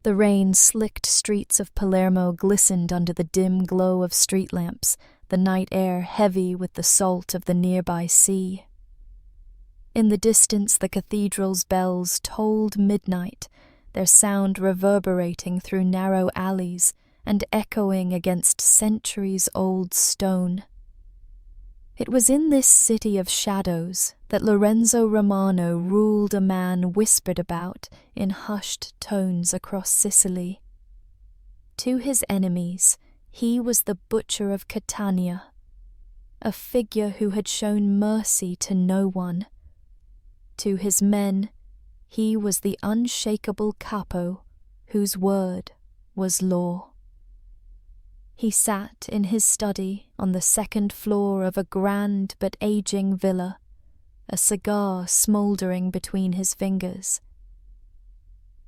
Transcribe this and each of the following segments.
The rain-slicked streets of Palermo glistened under the dim glow of street lamps, the night air heavy with the salt of the nearby sea. In the distance the cathedral's bells tolled midnight, their sound reverberating through narrow alleys and echoing against centuries-old stone. It was in this city of shadows that Lorenzo Romano ruled a man whispered about in hushed tones across Sicily. To his enemies, he was the butcher of Catania, a figure who had shown mercy to no one. To his men, he was the unshakable capo whose word was law. He sat in his study on the second floor of a grand but aging villa, a cigar smouldering between his fingers.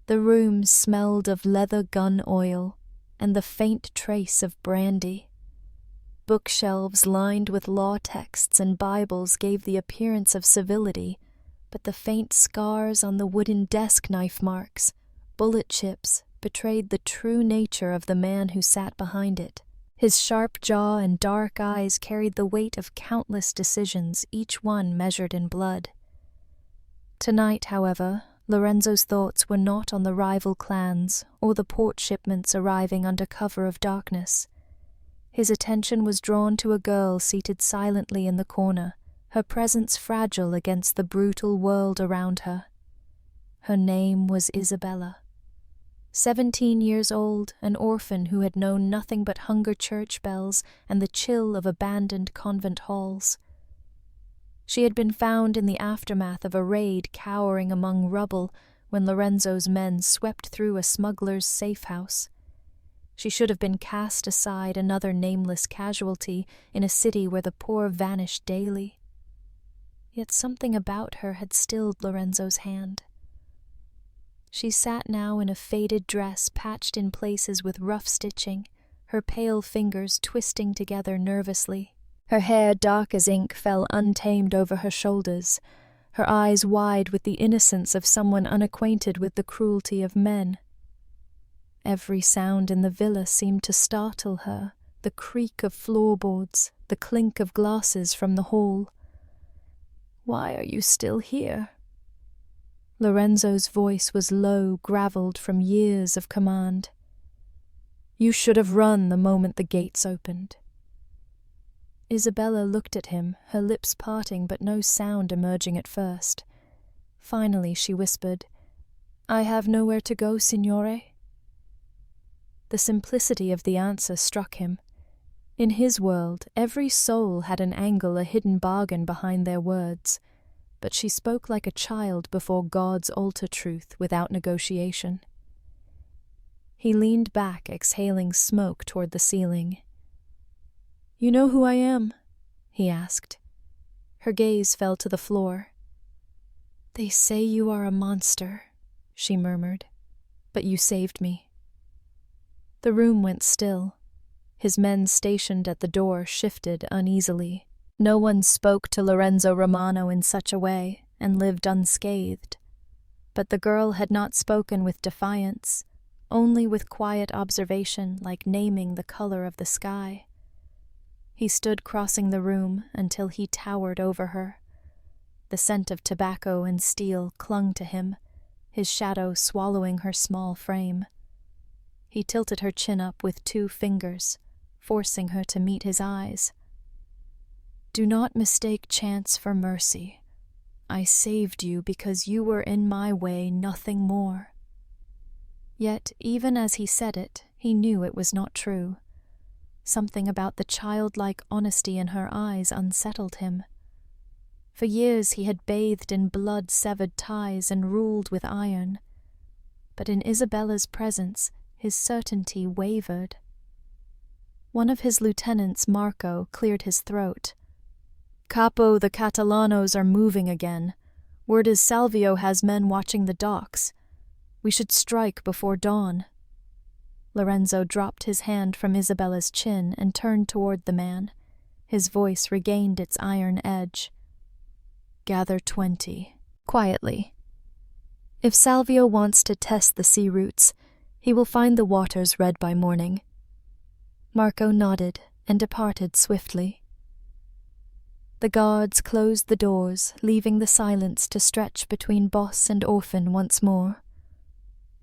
The room smelled of leather gun oil and the faint trace of brandy. Bookshelves lined with law texts and Bibles gave the appearance of civility, but the faint scars on the wooden desk knife marks, bullet chips, betrayed the true nature of the man who sat behind it. His sharp jaw and dark eyes carried the weight of countless decisions, each one measured in blood. Tonight, however, Lorenzo's thoughts were not on the rival clans or the port shipments arriving under cover of darkness. His attention was drawn to a girl seated silently in the corner, her presence fragile against the brutal world around her. Her name was Isabella. 17 years old, an orphan who had known nothing but hunger church bells and the chill of abandoned convent halls. She had been found in the aftermath of a raid cowering among rubble when Lorenzo's men swept through a smuggler's safe house. She should have been cast aside, another nameless casualty in a city where the poor vanished daily. Yet something about her had stilled Lorenzo's hand. She sat now in a faded dress patched in places with rough stitching, her pale fingers twisting together nervously. Her hair, dark as ink, fell untamed over her shoulders, her eyes wide with the innocence of someone unacquainted with the cruelty of men. Every sound in the villa seemed to startle her, the creak of floorboards, the clink of glasses from the hall. "Why are you still here?" Lorenzo's voice was low, gravelled from years of command. "You should have run the moment the gates opened." Isabella looked at him, her lips parting but no sound emerging at first. Finally she whispered, "I have nowhere to go, signore." The simplicity of the answer struck him. In his world, every soul had an angle, a hidden bargain behind their words. But she spoke like a child before God's altar truth without negotiation. He leaned back, exhaling smoke toward the ceiling. "You know who I am?" he asked. Her gaze fell to the floor. "They say you are a monster," she murmured, "but you saved me." The room went still. His men stationed at the door shifted uneasily. No one spoke to Lorenzo Romano in such a way, and lived unscathed. But the girl had not spoken with defiance, only with quiet observation, like naming the color of the sky. He stood crossing the room until he towered over her. The scent of tobacco and steel clung to him, his shadow swallowing her small frame. He tilted her chin up with 2 fingers, forcing her to meet his eyes. "Do not mistake chance for mercy. I saved you because you were in my way, nothing more." Yet, even as he said it, he knew it was not true. Something about the childlike honesty in her eyes unsettled him. For years he had bathed in blood-severed ties and ruled with iron. But in Isabella's presence, his certainty wavered. One of his lieutenants, Marco, cleared his throat. "Capo, the Catalanos are moving again. Word is Salvio has men watching the docks. We should strike before dawn." Lorenzo dropped his hand from Isabella's chin and turned toward the man. His voice regained its iron edge. "Gather 20, quietly. If Salvio wants to test the sea routes, He will find the waters red by morning. Marco nodded and departed swiftly. The guards closed the doors, leaving the silence to stretch between boss and orphan once more.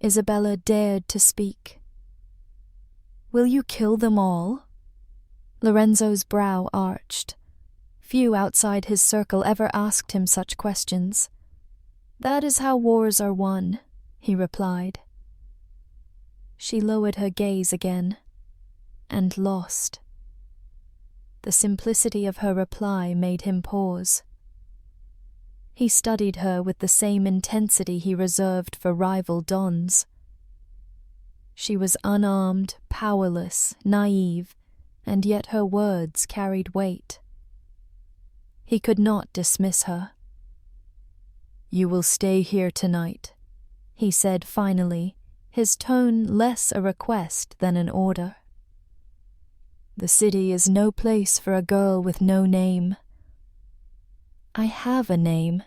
Isabella dared to speak. "Will you kill them all?" Lorenzo's brow arched. Few outside his circle ever asked him such questions. "That is how wars are won," he replied. She lowered her gaze again, and lost. The simplicity of her reply made him pause. He studied her with the same intensity he reserved for rival dons. She was unarmed, powerless, naive, and yet her words carried weight. He could not dismiss her. "You will stay here tonight," he said finally, his tone less a request than an order. "The city is no place for a girl with no name." "I have a name,"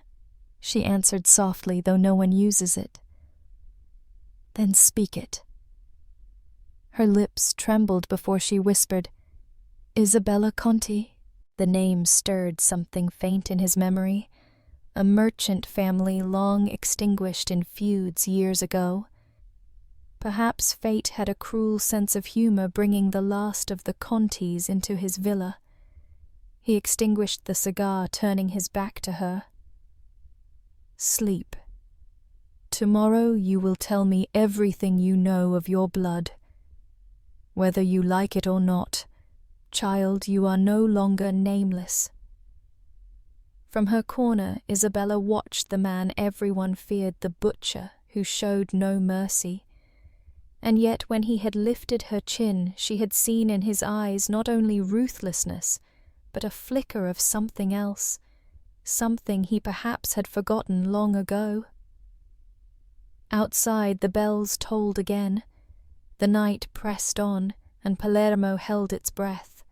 she answered softly, though no one uses it. "Then speak it." Her lips trembled before she whispered, "Isabella Conti." The name stirred something faint in his memory, a merchant family long extinguished in feuds years ago. Perhaps fate had a cruel sense of humor bringing the last of the Contis into his villa. He extinguished the cigar, turning his back to her. "Sleep. Tomorrow you will tell me everything you know of your blood. Whether you like it or not, child, you are no longer nameless." From her corner, Isabella watched the man everyone feared, the butcher, who showed no mercy. And yet when he had lifted her chin, she had seen in his eyes not only ruthlessness, but a flicker of something else, something he perhaps had forgotten long ago. Outside the bells tolled again. The night pressed on, and Palermo held its breath.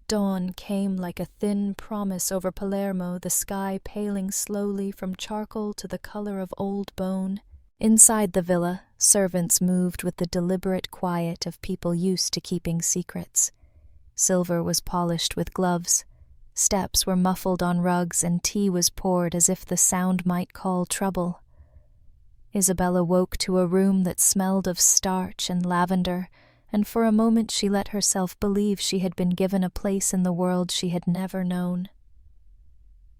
Dawn came like a thin promise over Palermo, the sky paling slowly from charcoal to the color of old bone. Inside the villa, servants moved with the deliberate quiet of people used to keeping secrets. Silver was polished with gloves. Steps were muffled on rugs, and tea was poured as if the sound might call trouble. Isabella woke to a room that smelled of starch and lavender, and for a moment she let herself believe she had been given a place in the world she had never known.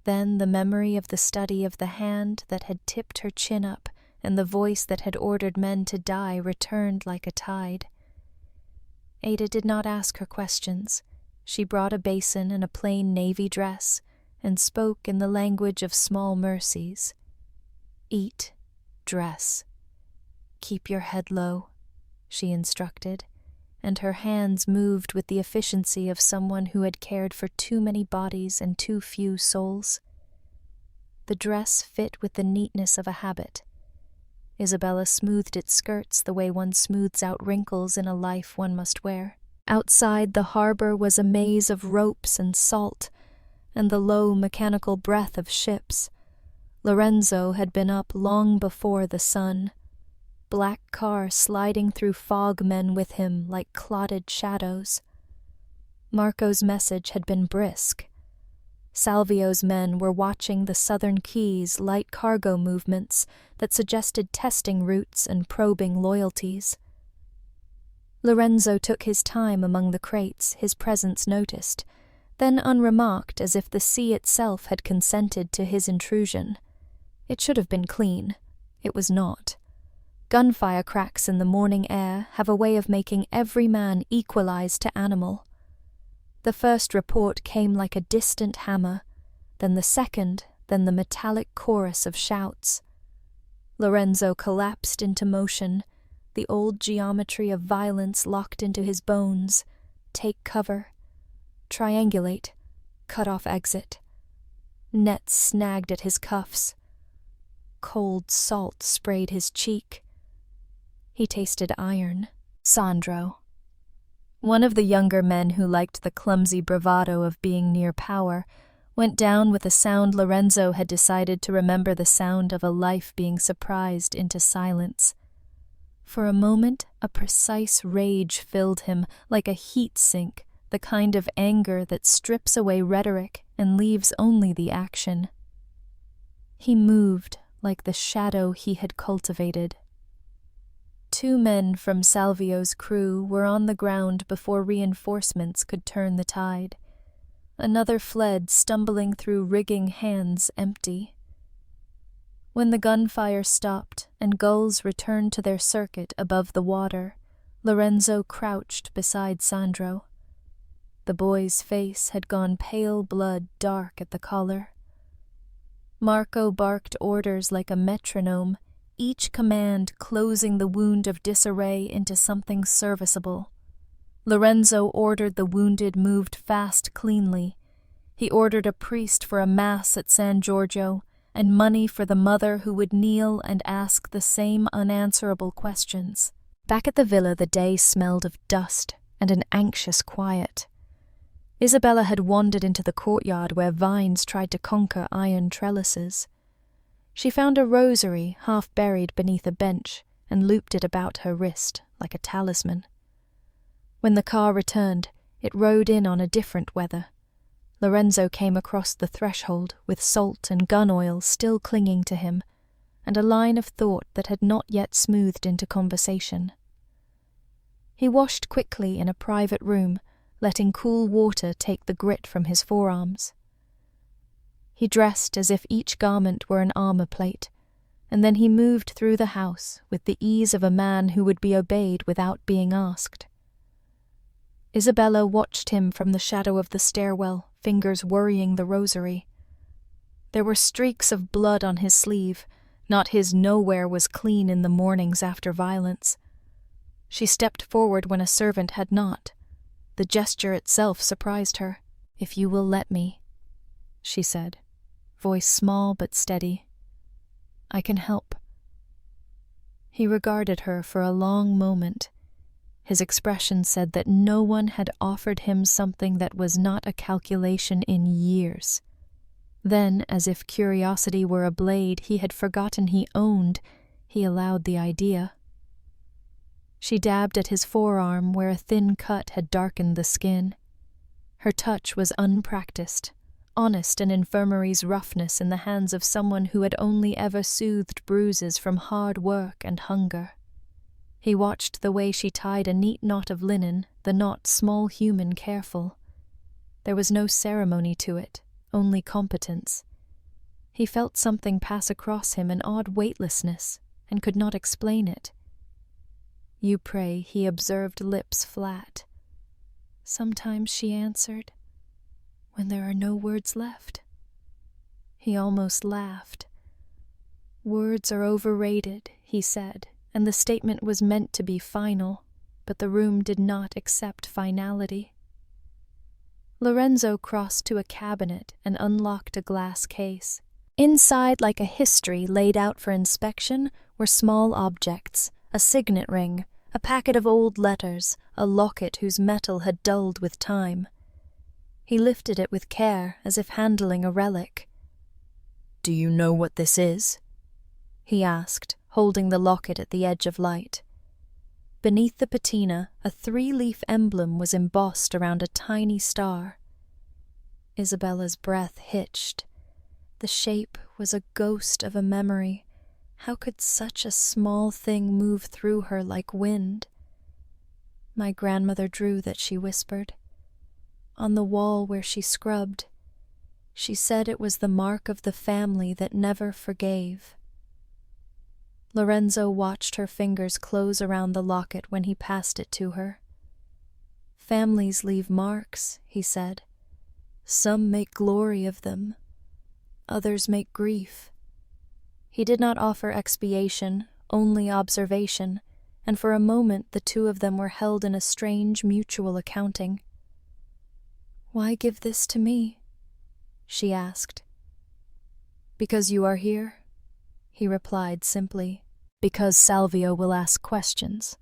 Then the memory of the study of the hand that had tipped her chin up and the voice that had ordered men to die returned like a tide. Ada did not ask her questions. She brought a basin and a plain navy dress, and spoke in the language of small mercies. "Eat, dress. Keep your head low," she instructed, and her hands moved with the efficiency of someone who had cared for too many bodies and too few souls. The dress fit with the neatness of a habit. Isabella smoothed its skirts the way one smooths out wrinkles in a life one must wear. Outside the harbor was a maze of ropes and salt, and the low mechanical breath of ships. Lorenzo had been up long before the sun. Black car sliding through fog men with him like clotted shadows. Marco's message had been brisk. Salvio's men were watching the southern keys' light cargo movements that suggested testing routes and probing loyalties. Lorenzo took his time among the crates, his presence noticed, then unremarked as if the sea itself had consented to his intrusion. It should have been clean. It was not. Gunfire cracks in the morning air have a way of making every man equalize to animal. The first report came like a distant hammer, then the second, then the metallic chorus of shouts. Lorenzo collapsed into motion, the old geometry of violence locked into his bones. Take cover. Triangulate. Cut off exit. Nets snagged at his cuffs. Cold salt sprayed his cheek. He tasted iron. Sandro. One of the younger men who liked the clumsy bravado of being near power went down with a sound Lorenzo had decided to remember, the sound of a life being surprised into silence. For a moment, a precise rage filled him, like a heat sink, the kind of anger that strips away rhetoric and leaves only the action. He moved like the shadow he had cultivated. 2 men from Salvio's crew were on the ground before reinforcements could turn the tide. Another fled, stumbling through rigging, hands empty. When the gunfire stopped and gulls returned to their circuit above the water, Lorenzo crouched beside Sandro. The boy's face had gone pale blood dark at the collar. Marco barked orders like a metronome, each command closing the wound of disarray into something serviceable. Lorenzo ordered the wounded moved fast cleanly. He ordered a priest for a mass at San Giorgio, and money for the mother who would kneel and ask the same unanswerable questions. Back at the villa the day smelled of dust and an anxious quiet. Isabella had wandered into the courtyard where vines tried to conquer iron trellises. She found a rosary half buried beneath a bench and looped it about her wrist like a talisman. When the car returned, it rode in on a different weather. Lorenzo came across the threshold with salt and gun oil still clinging to him, and a line of thought that had not yet smoothed into conversation. He washed quickly in a private room, letting cool water take the grit from his forearms. He dressed as if each garment were an armor plate, and then he moved through the house with the ease of a man who would be obeyed without being asked. Isabella watched him from the shadow of the stairwell, fingers worrying the rosary. There were streaks of blood on his sleeve, not his nowhere was clean in the mornings after violence. She stepped forward when a servant had not. The gesture itself surprised her. "If you will let me," she said, voice small but steady. "I can help." He regarded her for a long moment. His expression said that no one had offered him something that was not a calculation in years. Then, as if curiosity were a blade he had forgotten he owned, he allowed the idea. She dabbed at his forearm where a thin cut had darkened the skin. Her touch was unpracticed, honest an infirmary's roughness in the hands of someone who had only ever soothed bruises from hard work and hunger. He watched the way she tied a neat knot of linen, the knot small, human, careful. There was no ceremony to it, only competence. He felt something pass across him, an odd weightlessness, and could not explain it. "You pray," he observed, lips flat. "Sometimes," she answered, "when there are no words left." He almost laughed. "Words are overrated," he said, and the statement was meant to be final, but the room did not accept finality. Lorenzo crossed to a cabinet and unlocked a glass case. Inside, like a history laid out for inspection, were small objects, a signet ring, a packet of old letters, a locket whose metal had dulled with time. He lifted it with care, as if handling a relic. "Do you know what this is?" he asked, holding the locket at the edge of light. Beneath the patina, a 3-leaf emblem was embossed around a tiny star. Isabella's breath hitched. The shape was a ghost of a memory. How could such a small thing move through her like wind? "My grandmother drew that," she whispered. "On the wall where she scrubbed. She said it was the mark of the family that never forgave." Lorenzo watched her fingers close around the locket when he passed it to her. "Families leave marks," he said. "Some make glory of them. Others make grief." He did not offer expiation, only observation, and for a moment the two of them were held in a strange mutual accounting. "Why give this to me?" she asked. "Because you are here," he replied simply. "Because Salvio will ask questions.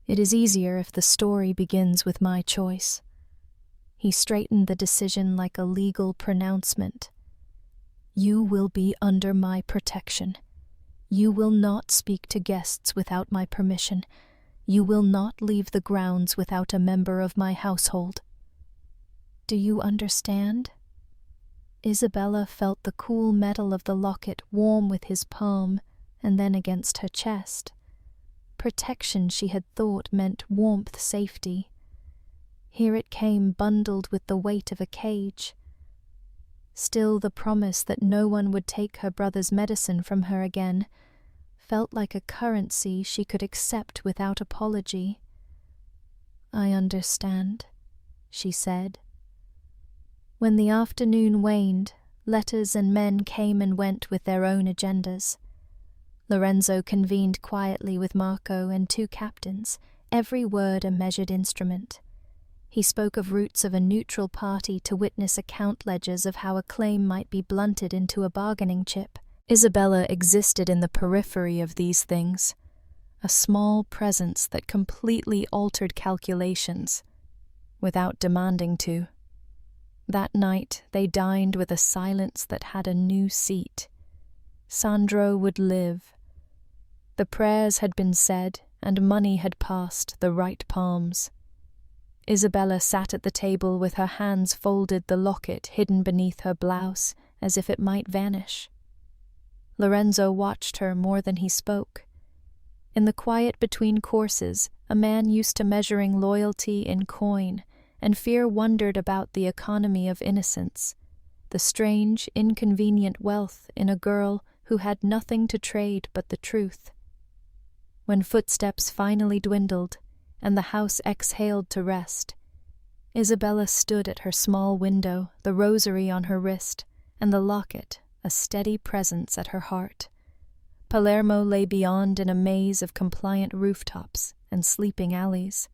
It is easier if the story begins with my choice." He straightened the decision like a legal pronouncement. "You will be under my protection. You will not speak to guests without my permission. You will not leave the grounds without a member of my household. Do you understand?" Isabella felt the cool metal of the locket warm with his palm and then against her chest. Protection, she had thought, meant warmth, safety. Here it came bundled with the weight of a cage. Still, the promise that no one would take her brother's medicine from her again felt like a currency she could accept without apology. "I understand," she said. When the afternoon waned, letters and men came and went with their own agendas. Lorenzo convened quietly with Marco and 2 captains, every word a measured instrument. He spoke of routes of a neutral party to witness account ledgers of how a claim might be blunted into a bargaining chip. Isabella existed in the periphery of these things, a small presence that completely altered calculations, without demanding to. That night they dined with a silence that had a new seat. Sandro would live. The prayers had been said, and money had passed the right palms. Isabella sat at the table with her hands folded, the locket hidden beneath her blouse, as if it might vanish. Lorenzo watched her more than he spoke. In the quiet between courses, a man used to measuring loyalty in coin, and fear wondered about the economy of innocence, the strange, inconvenient wealth in a girl who had nothing to trade but the truth. When footsteps finally dwindled, and the house exhaled to rest, Isabella stood at her small window, the rosary on her wrist, and the locket, a steady presence at her heart. Palermo lay beyond in a maze of compliant rooftops and sleeping alleys.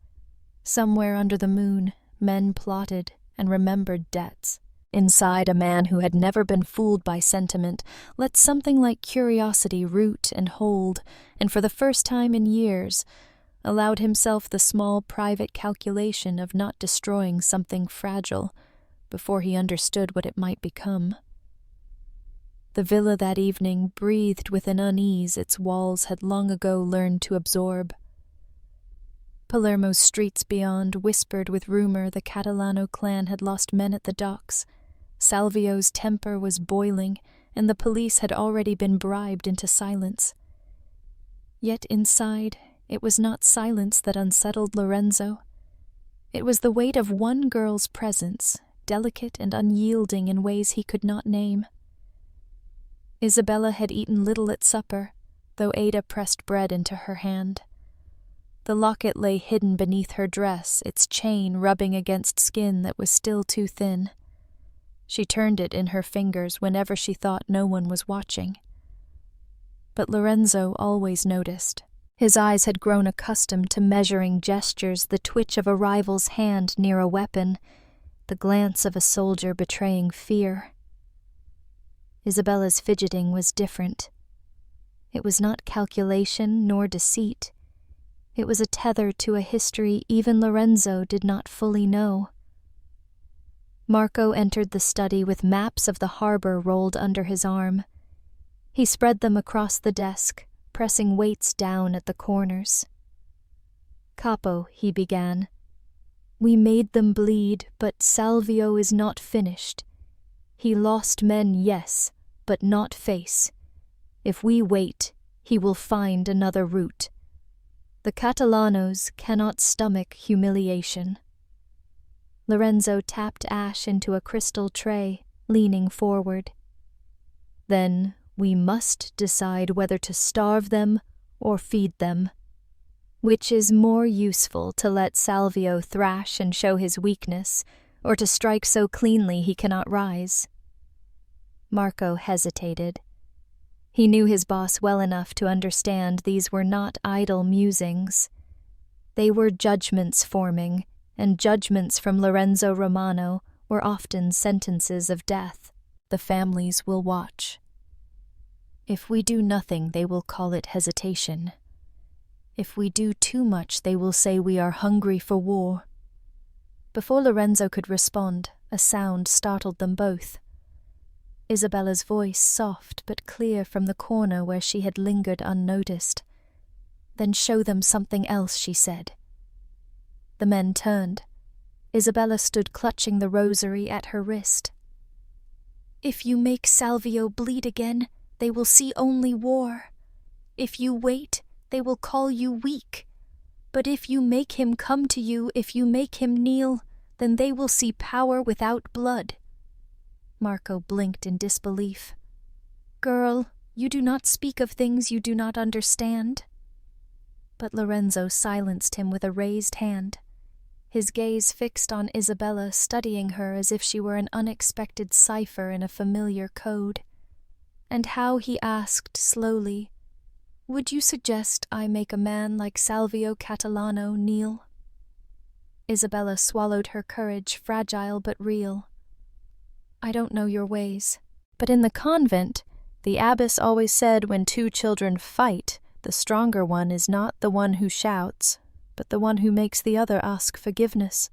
Somewhere under the moon, men plotted and remembered debts. Inside, a man who had never been fooled by sentiment let something like curiosity root and hold, and for the first time in years, allowed himself the small private calculation of not destroying something fragile before he understood what it might become. The villa that evening breathed with an unease its walls had long ago learned to absorb. Palermo's streets beyond whispered with rumor the Catalano clan had lost men at the docks. Salvio's temper was boiling, and the police had already been bribed into silence. Yet inside, it was not silence that unsettled Lorenzo. It was the weight of one girl's presence, delicate and unyielding in ways he could not name. Isabella had eaten little at supper, though Ada pressed bread into her hand. The locket lay hidden beneath her dress, its chain rubbing against skin that was still too thin. She turned it in her fingers whenever she thought no one was watching. But Lorenzo always noticed. His eyes had grown accustomed to measuring gestures, the twitch of a rival's hand near a weapon, the glance of a soldier betraying fear. Isabella's fidgeting was different. It was not calculation nor deceit. It was a tether to a history even Lorenzo did not fully know. Marco entered the study with maps of the harbor rolled under his arm. He spread them across the desk, pressing weights down at the corners. "Capo," he began, "we made them bleed, but Salvio is not finished. He lost men, yes, but not face. If we wait, he will find another route. The Catalanos cannot stomach humiliation." Lorenzo tapped ash into a crystal tray, leaning forward. "Then we must decide whether to starve them or feed them. Which is more useful, to let Salvio thrash and show his weakness, or to strike so cleanly he cannot rise?" Marco hesitated. He knew his boss well enough to understand these were not idle musings. They were judgments forming, and judgments from Lorenzo Romano were often sentences of death. "The families will watch. If we do nothing, they will call it hesitation. If we do too much, they will say we are hungry for war." Before Lorenzo could respond, a sound startled them both. Isabella's voice soft but clear from the corner where she had lingered unnoticed. "Then show them something else," she said. The men turned. Isabella stood clutching the rosary at her wrist. "If you make Salvio bleed again, they will see only war. If you wait, they will call you weak. But if you make him come to you, if you make him kneel, then they will see power without blood." Marco blinked in disbelief. "Girl, you do not speak of things you do not understand." But Lorenzo silenced him with a raised hand, his gaze fixed on Isabella, studying her as if she were an unexpected cipher in a familiar code. And how he asked slowly, "Would you suggest I make a man like Salvio Catalano kneel?" Isabella swallowed her courage, fragile but real. "I don't know your ways, but in the convent, the abbess always said when two children fight, the stronger one is not the one who shouts, but the one who makes the other ask forgiveness."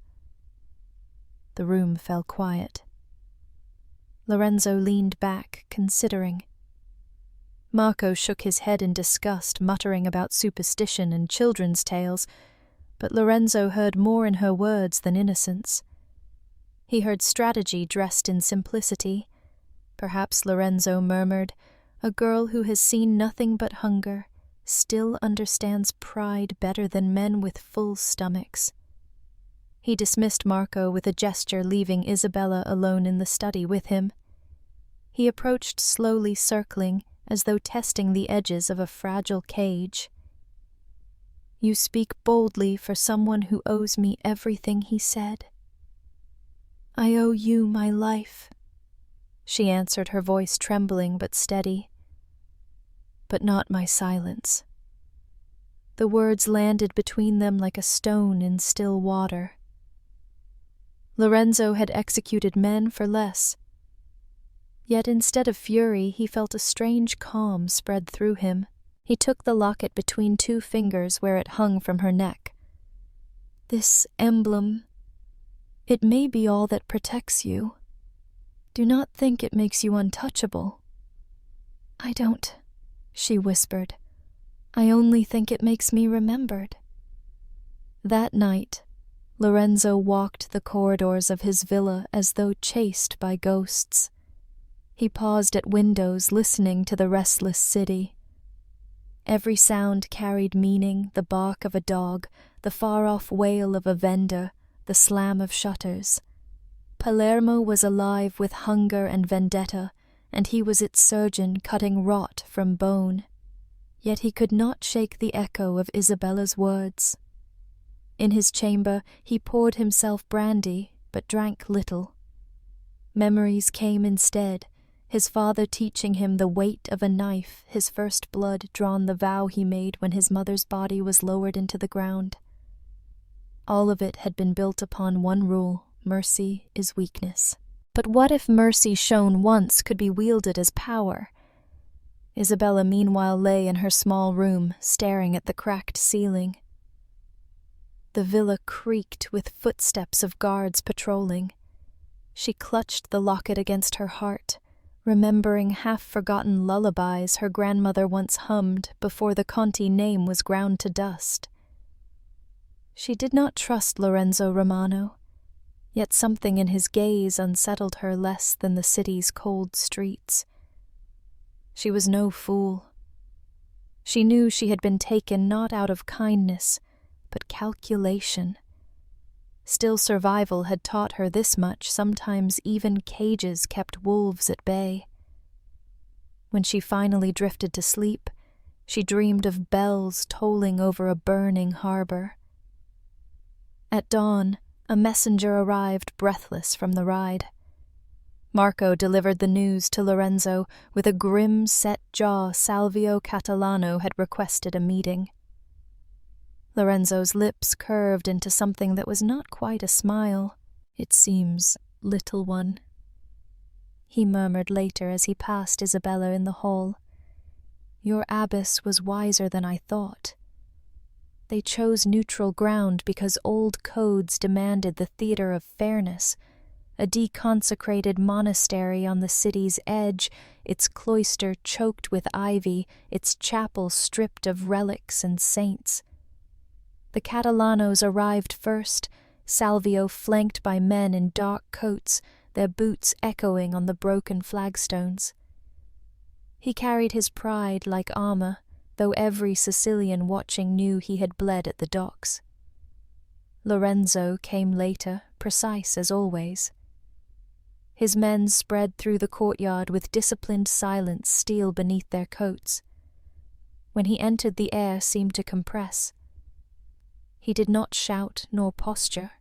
The room fell quiet. Lorenzo leaned back, considering. Marco shook his head in disgust, muttering about superstition and children's tales, but Lorenzo heard more in her words than innocence. He heard strategy dressed in simplicity. Perhaps, Lorenzo murmured, a girl who has seen nothing but hunger still understands pride better than men with full stomachs. He dismissed Marco with a gesture, leaving Isabella alone in the study with him. He approached slowly, circling, as though testing the edges of a fragile cage. "You speak boldly for someone who owes me everything," he said. "I owe you my life," she answered, her voice trembling but steady. "But not my silence." The words landed between them like a stone in still water. Lorenzo had executed men for less. Yet instead of fury, he felt a strange calm spread through him. He took the locket between two fingers where it hung from her neck. "This emblem, it may be all that protects you. Do not think it makes you untouchable." "I don't," she whispered. "I only think it makes me remembered." That night, Lorenzo walked the corridors of his villa as though chased by ghosts. He paused at windows, listening to the restless city. Every sound carried meaning: the bark of a dog, the far-off wail of a vendor, the slam of shutters. Palermo was alive with hunger and vendetta, and he was its surgeon, cutting rot from bone. Yet he could not shake the echo of Isabella's words. In his chamber he poured himself brandy, but drank little. Memories came instead, his father teaching him the weight of a knife, his first blood drawn, the vow he made when his mother's body was lowered into the ground. All of it had been built upon one rule: mercy is weakness. But what if mercy shown once could be wielded as power? Isabella meanwhile lay in her small room, staring at the cracked ceiling. The villa creaked with footsteps of guards patrolling. She clutched the locket against her heart, remembering half-forgotten lullabies her grandmother once hummed before the Conti name was ground to dust. She did not trust Lorenzo Romano, yet something in his gaze unsettled her less than the city's cold streets. She was no fool. She knew she had been taken not out of kindness, but calculation. Still, survival had taught her this much: sometimes even cages kept wolves at bay. When she finally drifted to sleep, she dreamed of bells tolling over a burning harbor. At dawn, a messenger arrived, breathless from the ride. Marco delivered the news to Lorenzo. With a grim, set jaw, Salvio Catalano had requested a meeting. Lorenzo's lips curved into something that was not quite a smile. "It seems, little one," he murmured later as he passed Isabella in the hall. "Your abbess was wiser than I thought. They chose neutral ground because old codes demanded the theater of fairness, a deconsecrated monastery on the city's edge, its cloister choked with ivy, its chapel stripped of relics and saints. The Catalanos arrived first, Salvio flanked by men in dark coats, their boots echoing on the broken flagstones. He carried his pride like armor, though every Sicilian watching knew he had bled at the docks. Lorenzo came later, precise as always. His men spread through the courtyard with disciplined silence, steel beneath their coats. When he entered, the air seemed to compress. He did not shout nor posture.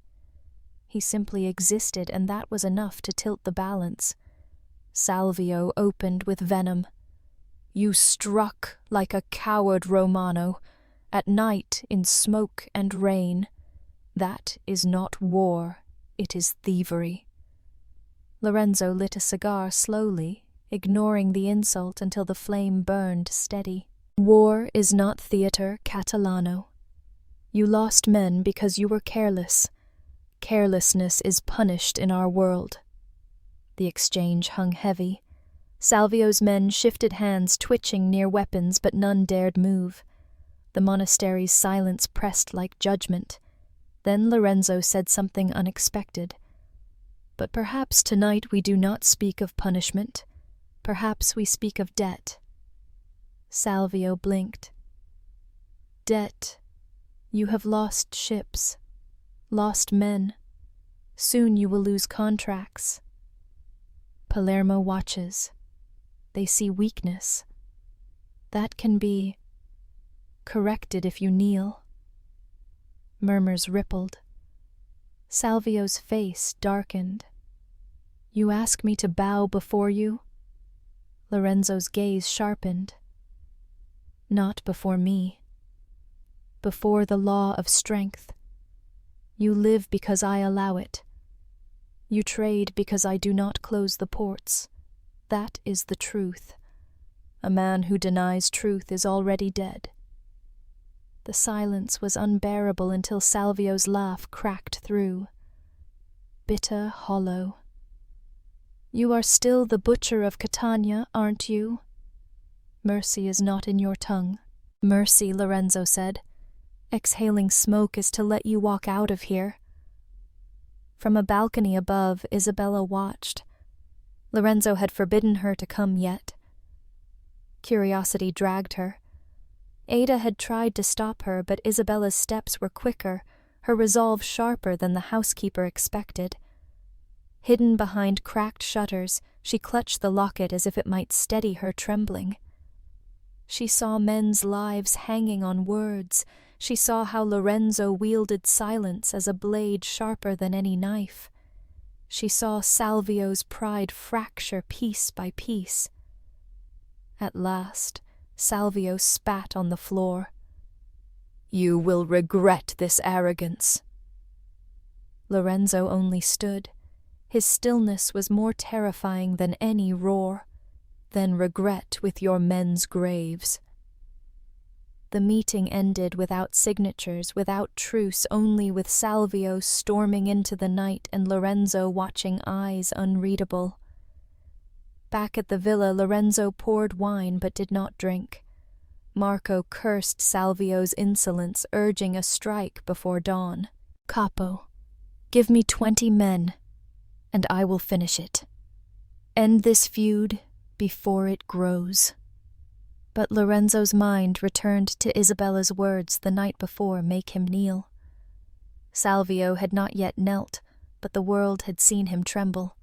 He simply existed, and that was enough to tilt the balance. Salvio opened with venom. "You struck like a coward, Romano, at night in smoke and rain. That is not war, it is thievery." Lorenzo lit a cigar slowly, ignoring the insult until the flame burned steady. "War is not theater, Catalano. You lost men because you were careless. Carelessness is punished in our world." The exchange hung heavy. Salvio's men shifted hands, twitching near weapons, but none dared move. The monastery's silence pressed like judgment. Then Lorenzo said something unexpected. "But perhaps tonight we do not speak of punishment. Perhaps we speak of debt." Salvio blinked. "Debt. You have lost ships, lost men. Soon you will lose contracts. Palermo watches. They see weakness. That can be corrected if you kneel." Murmurs rippled. Salvio's face darkened. "You ask me to bow before you?" Lorenzo's gaze sharpened. "Not before me. Before the law of strength. You live because I allow it. You trade because I do not close the ports. That is the truth. A man who denies truth is already dead." The silence was unbearable until Salvio's laugh cracked through. Bitter, hollow. "You are still the butcher of Catania, aren't you? Mercy is not in your tongue." "Mercy," Lorenzo said. "Exhaling smoke is to let you walk out of here." From a balcony above, Isabella watched. Lorenzo had forbidden her to come yet. Curiosity dragged her. Ada had tried to stop her, but Isabella's steps were quicker, her resolve sharper than the housekeeper expected. Hidden behind cracked shutters, she clutched the locket as if it might steady her trembling. She saw men's lives hanging on words. She saw how Lorenzo wielded silence as a blade sharper than any knife. She saw Salvio's pride fracture piece by piece. At last, Salvio spat on the floor. "You will regret this arrogance." Lorenzo only stood. His stillness was more terrifying than any roar. "Then regret with your men's graves." The meeting ended without signatures, without truce, only with Salvio storming into the night and Lorenzo watching eyes unreadable. Back at the villa, Lorenzo poured wine but did not drink. Marco cursed Salvio's insolence, urging a strike before dawn. "Capo, give me 20 men, and I will finish it. End this feud before it grows." But Lorenzo's mind returned to Isabella's words the night before make him kneel. Salvio had not yet knelt, but the world had seen him tremble.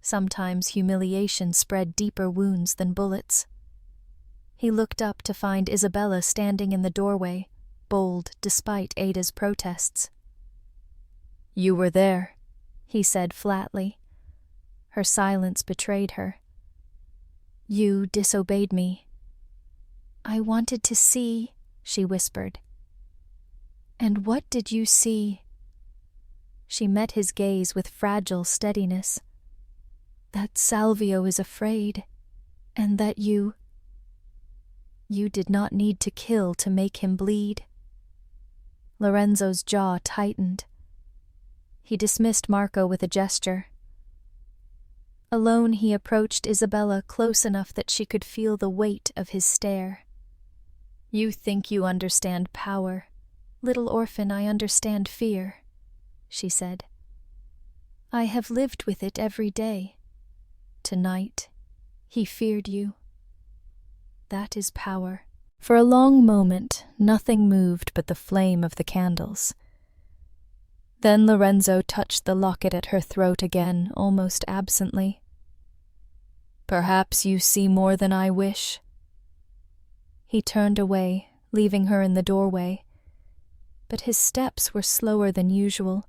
Sometimes humiliation spread deeper wounds than bullets. He looked up to find Isabella standing in the doorway, bold despite Ada's protests. "You were there," he said flatly. Her silence betrayed her. "You disobeyed me." "I wanted to see," she whispered. "And what did you see?" She met his gaze with fragile steadiness. "That Salvio is afraid, and that you did not need to kill to make him bleed." Lorenzo's jaw tightened. He dismissed Marco with a gesture. Alone he approached Isabella close enough that she could feel the weight of his stare. "You think you understand power. Little orphan, I understand fear," she said. "I have lived with it every day. Tonight, he feared you. That is power." For a long moment, nothing moved but the flame of the candles. Then Lorenzo touched the locket at her throat again, almost absently. "Perhaps you see more than I wish." He turned away, leaving her in the doorway. But his steps were slower than usual,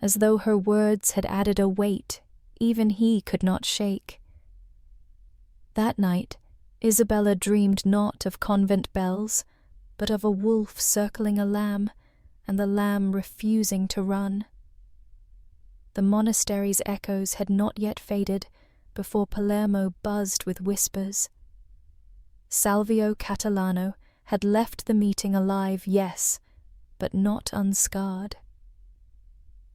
as though her words had added a weight even he could not shake. That night, Isabella dreamed not of convent bells, but of a wolf circling a lamb, and the lamb refusing to run. The monastery's echoes had not yet faded before Palermo buzzed with whispers. Salvio Catalano had left the meeting alive, yes, but not unscarred.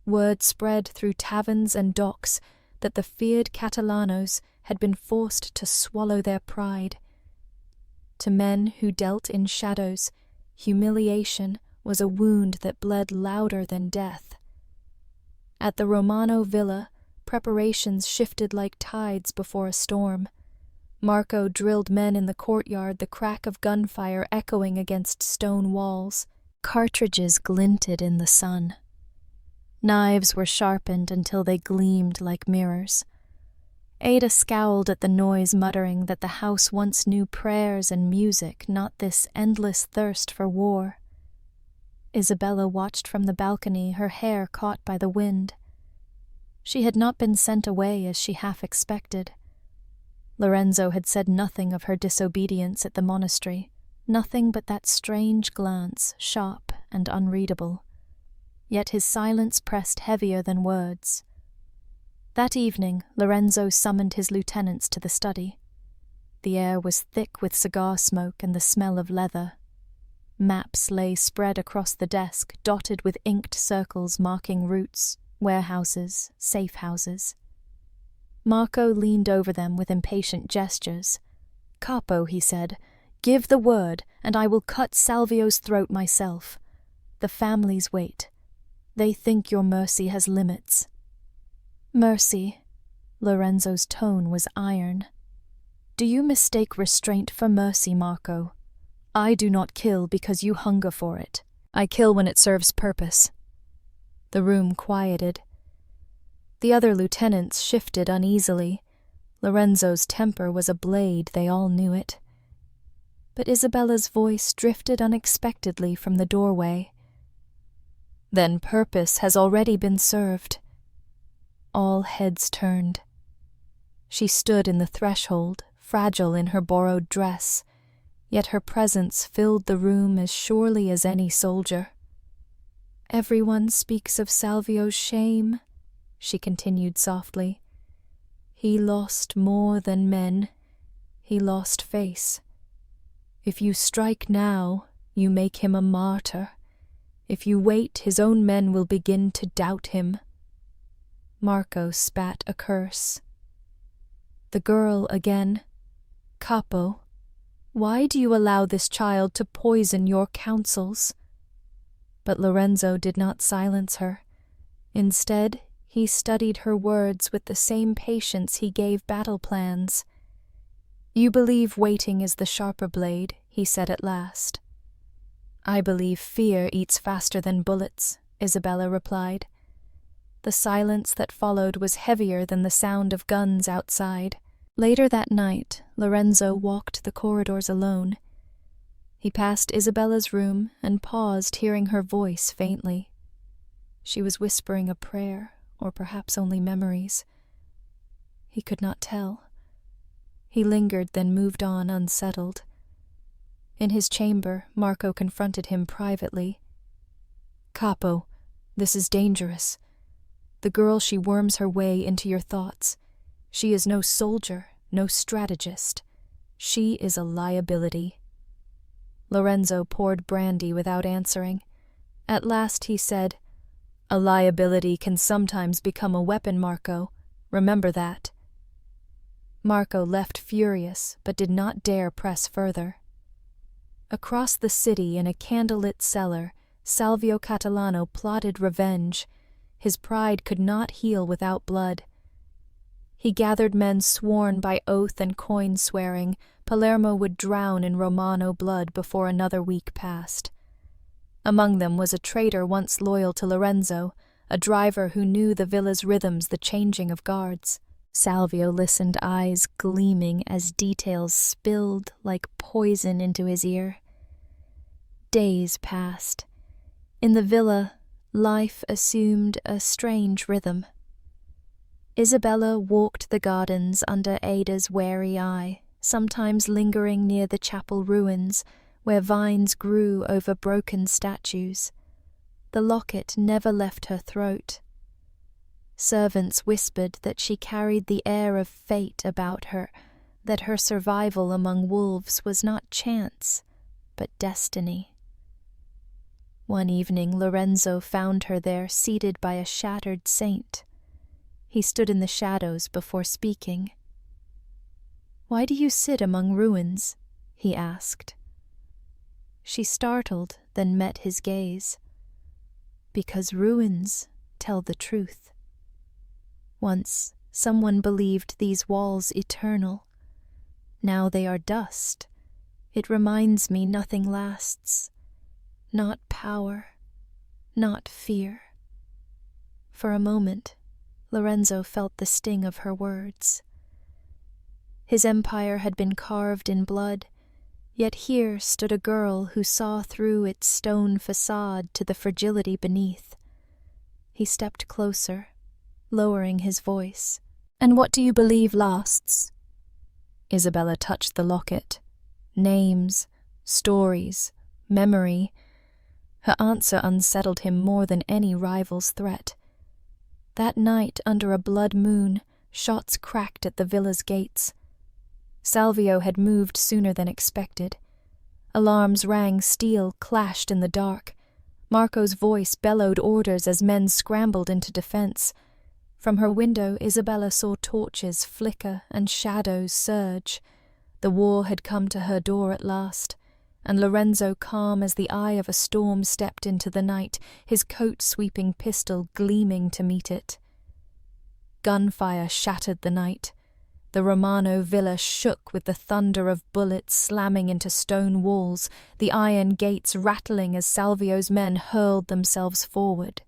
Word spread through taverns and docks that the feared Catalanos had been forced to swallow their pride. To men who dealt in shadows, humiliation was a wound that bled louder than death. At the Romano villa, preparations shifted like tides before a storm. Marco drilled men in the courtyard, the crack of gunfire echoing against stone walls. Cartridges glinted in the sun. Knives were sharpened until they gleamed like mirrors. Ada scowled at the noise, muttering that the house once knew prayers and music, not this endless thirst for war. Isabella watched from the balcony, her hair caught by the wind. She had not been sent away as she half expected. Lorenzo had said nothing of her disobedience at the monastery, nothing but that strange glance, sharp and unreadable. Yet his silence pressed heavier than words. That evening, Lorenzo summoned his lieutenants to the study. The air was thick with cigar smoke and the smell of leather. Maps lay spread across the desk, dotted with inked circles marking routes, warehouses, safe houses. Marco leaned over them with impatient gestures. "Capo," he said, "give the word, and I will cut Salvio's throat myself. The families wait. They think your mercy has limits." "Mercy?" Lorenzo's tone was iron. "Do you mistake restraint for mercy, Marco? I do not kill because you hunger for it. I kill when it serves purpose." The room quieted. The other lieutenants shifted uneasily. Lorenzo's temper was a blade, they all knew it. But Isabella's voice drifted unexpectedly from the doorway. "Then purpose has already been served." All heads turned. She stood in the threshold, fragile in her borrowed dress, yet her presence filled the room as surely as any soldier. "Everyone speaks of Salvio's shame," she continued softly. "He lost more than men. He lost face. If you strike now, you make him a martyr. If you wait, his own men will begin to doubt him." Marco spat a curse. The girl again. "Capo, why do you allow this child to poison your counsels?" But Lorenzo did not silence her. Instead, he studied her words with the same patience he gave battle plans. "You believe waiting is the sharper blade," he said at last. "I believe fear eats faster than bullets," Isabella replied. The silence that followed was heavier than the sound of guns outside. Later that night, Lorenzo walked the corridors alone. He passed Isabella's room and paused, hearing her voice faintly. She was whispering a prayer, or perhaps only memories. He could not tell. He lingered, then moved on, unsettled. In his chamber, Marco confronted him privately. "Capo, this is dangerous. The girl, she worms her way into your thoughts. She is no soldier, no strategist. She is a liability." Lorenzo poured brandy without answering. At last he said, "A liability can sometimes become a weapon, Marco. Remember that." Marco left furious, but did not dare press further. Across the city, in a candlelit cellar, Salvio Catalano plotted revenge. His pride could not heal without blood. He gathered men sworn by oath and coin swearing Palermo would drown in Romano blood before another week passed. Among them was a traitor once loyal to Lorenzo, a driver who knew the villa's rhythms, the changing of guards. Salvio listened, eyes gleaming as details spilled like poison into his ear. Days passed. In the villa, life assumed a strange rhythm. Isabella walked the gardens under Ada's wary eye, sometimes lingering near the chapel ruins, where vines grew over broken statues. The locket never left her throat. Servants whispered that she carried the air of fate about her, that her survival among wolves was not chance, but destiny. One evening Lorenzo found her there, seated by a shattered saint. He stood in the shadows before speaking. "Why do you sit among ruins?" he asked. She startled, then met his gaze. "Because ruins tell the truth. Once someone believed these walls eternal. Now they are dust. It reminds me nothing lasts. Not power, not fear." For a moment, Lorenzo felt the sting of her words. His empire had been carved in blood, yet here stood a girl who saw through its stone facade to the fragility beneath. He stepped closer, lowering his voice. "And what do you believe lasts?" Isabella touched the locket. Names, stories, memory. Her answer unsettled him more than any rival's threat. That night, under a blood moon, shots cracked at the villa's gates. Salvio had moved sooner than expected. Alarms rang, steel clashed in the dark. Marco's voice bellowed orders as men scrambled into defense. From her window, Isabella saw torches flicker and shadows surge. The war had come to her door at last, and Lorenzo, calm as the eye of a storm, stepped into the night, his coat-sweeping pistol gleaming to meet it. Gunfire shattered the night. The Romano villa shook with the thunder of bullets slamming into stone walls, the iron gates rattling as Salvio's men hurled themselves forward.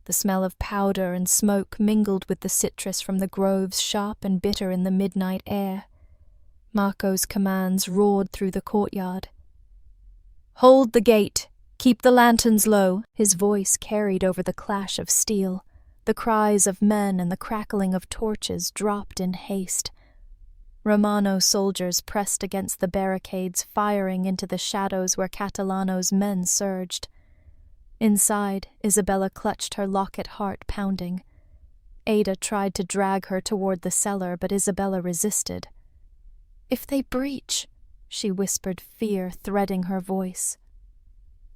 The smell of powder and smoke mingled with the citrus from the groves, sharp and bitter in the midnight air. Marco's commands roared through the courtyard. "Hold the gate! Keep the lanterns low!" His voice carried over the clash of steel. The cries of men and the crackling of torches dropped in haste. Romano soldiers pressed against the barricades, firing into the shadows where Catalano's men surged. Inside, Isabella clutched her locket, heart pounding. Ada tried to drag her toward the cellar, but Isabella resisted. "If they breach," she whispered, fear threading her voice.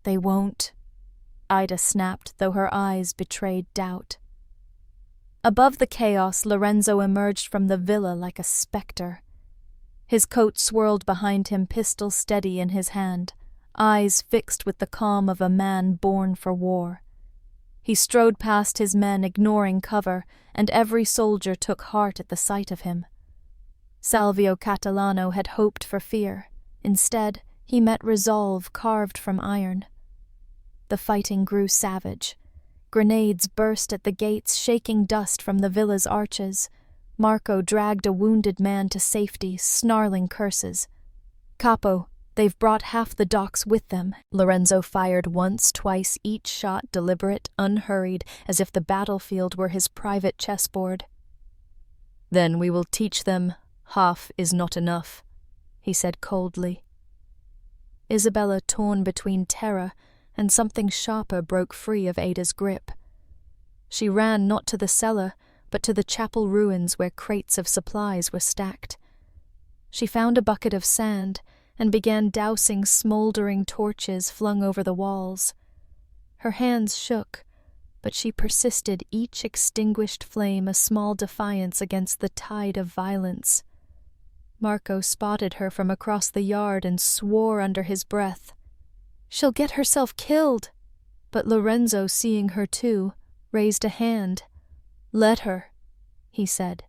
"They won't," Ida snapped, though her eyes betrayed doubt. Above the chaos, Lorenzo emerged from the villa like a spectre. His coat swirled behind him, pistol steady in his hand, eyes fixed with the calm of a man born for war. He strode past his men, ignoring cover, and every soldier took heart at the sight of him. Salvio Catalano had hoped for fear. Instead, he met resolve carved from iron. The fighting grew savage. Grenades burst at the gates, shaking dust from the villa's arches. Marco dragged a wounded man to safety, snarling curses. "Capo, they've brought half the docks with them." Lorenzo fired once, twice, each shot deliberate, unhurried, as if the battlefield were his private chessboard. "Then we will teach them half is not enough," he said coldly. Isabella, torn between terror and something sharper, broke free of Ada's grip. She ran not to the cellar, but to the chapel ruins where crates of supplies were stacked. She found a bucket of sand and began dousing smoldering torches flung over the walls. Her hands shook, but she persisted, each extinguished flame a small defiance against the tide of violence. Marco spotted her from across the yard and swore under his breath. "She'll get herself killed." But Lorenzo, seeing her too, raised a hand. "Let her," he said.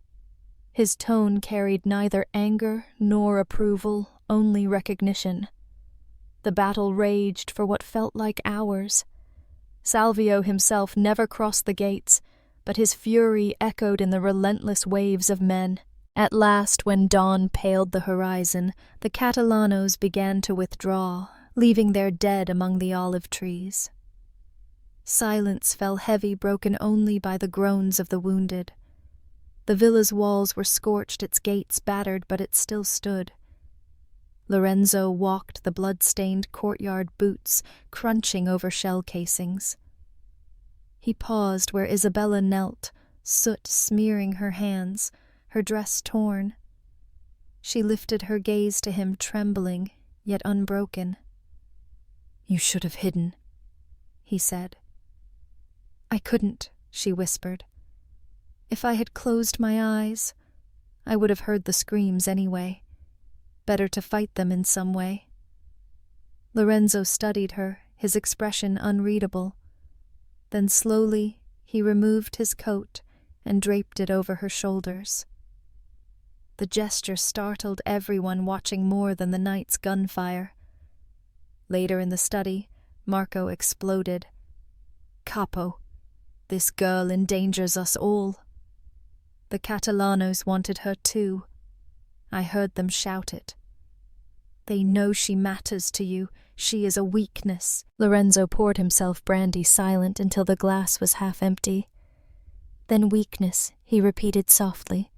His tone carried neither anger nor approval, only recognition. The battle raged for what felt like hours. Salvio himself never crossed the gates, but his fury echoed in the relentless waves of men. At last, when dawn paled the horizon, the Catalanos began to withdraw, leaving their dead among the olive trees. Silence fell heavy, broken only by the groans of the wounded. The villa's walls were scorched, its gates battered, but it still stood. Lorenzo walked the blood-stained courtyard boots, crunching over shell casings. He paused where Isabella knelt, soot smearing her hands, her dress torn. She lifted her gaze to him, trembling, yet unbroken. "You should have hidden," he said. "I couldn't," she whispered. "If I had closed my eyes, I would have heard the screams anyway. Better to fight them in some way." Lorenzo studied her, his expression unreadable. Then slowly he removed his coat and draped it over her shoulders. The gesture startled everyone watching more than the night's gunfire. Later in the study, Marco exploded. "Capo, this girl endangers us all." The Catalanos wanted her too. I heard them shout it. "They know she matters to you. She is a weakness." Lorenzo poured himself brandy, silent until the glass was half empty. "Then weakness," he repeated softly.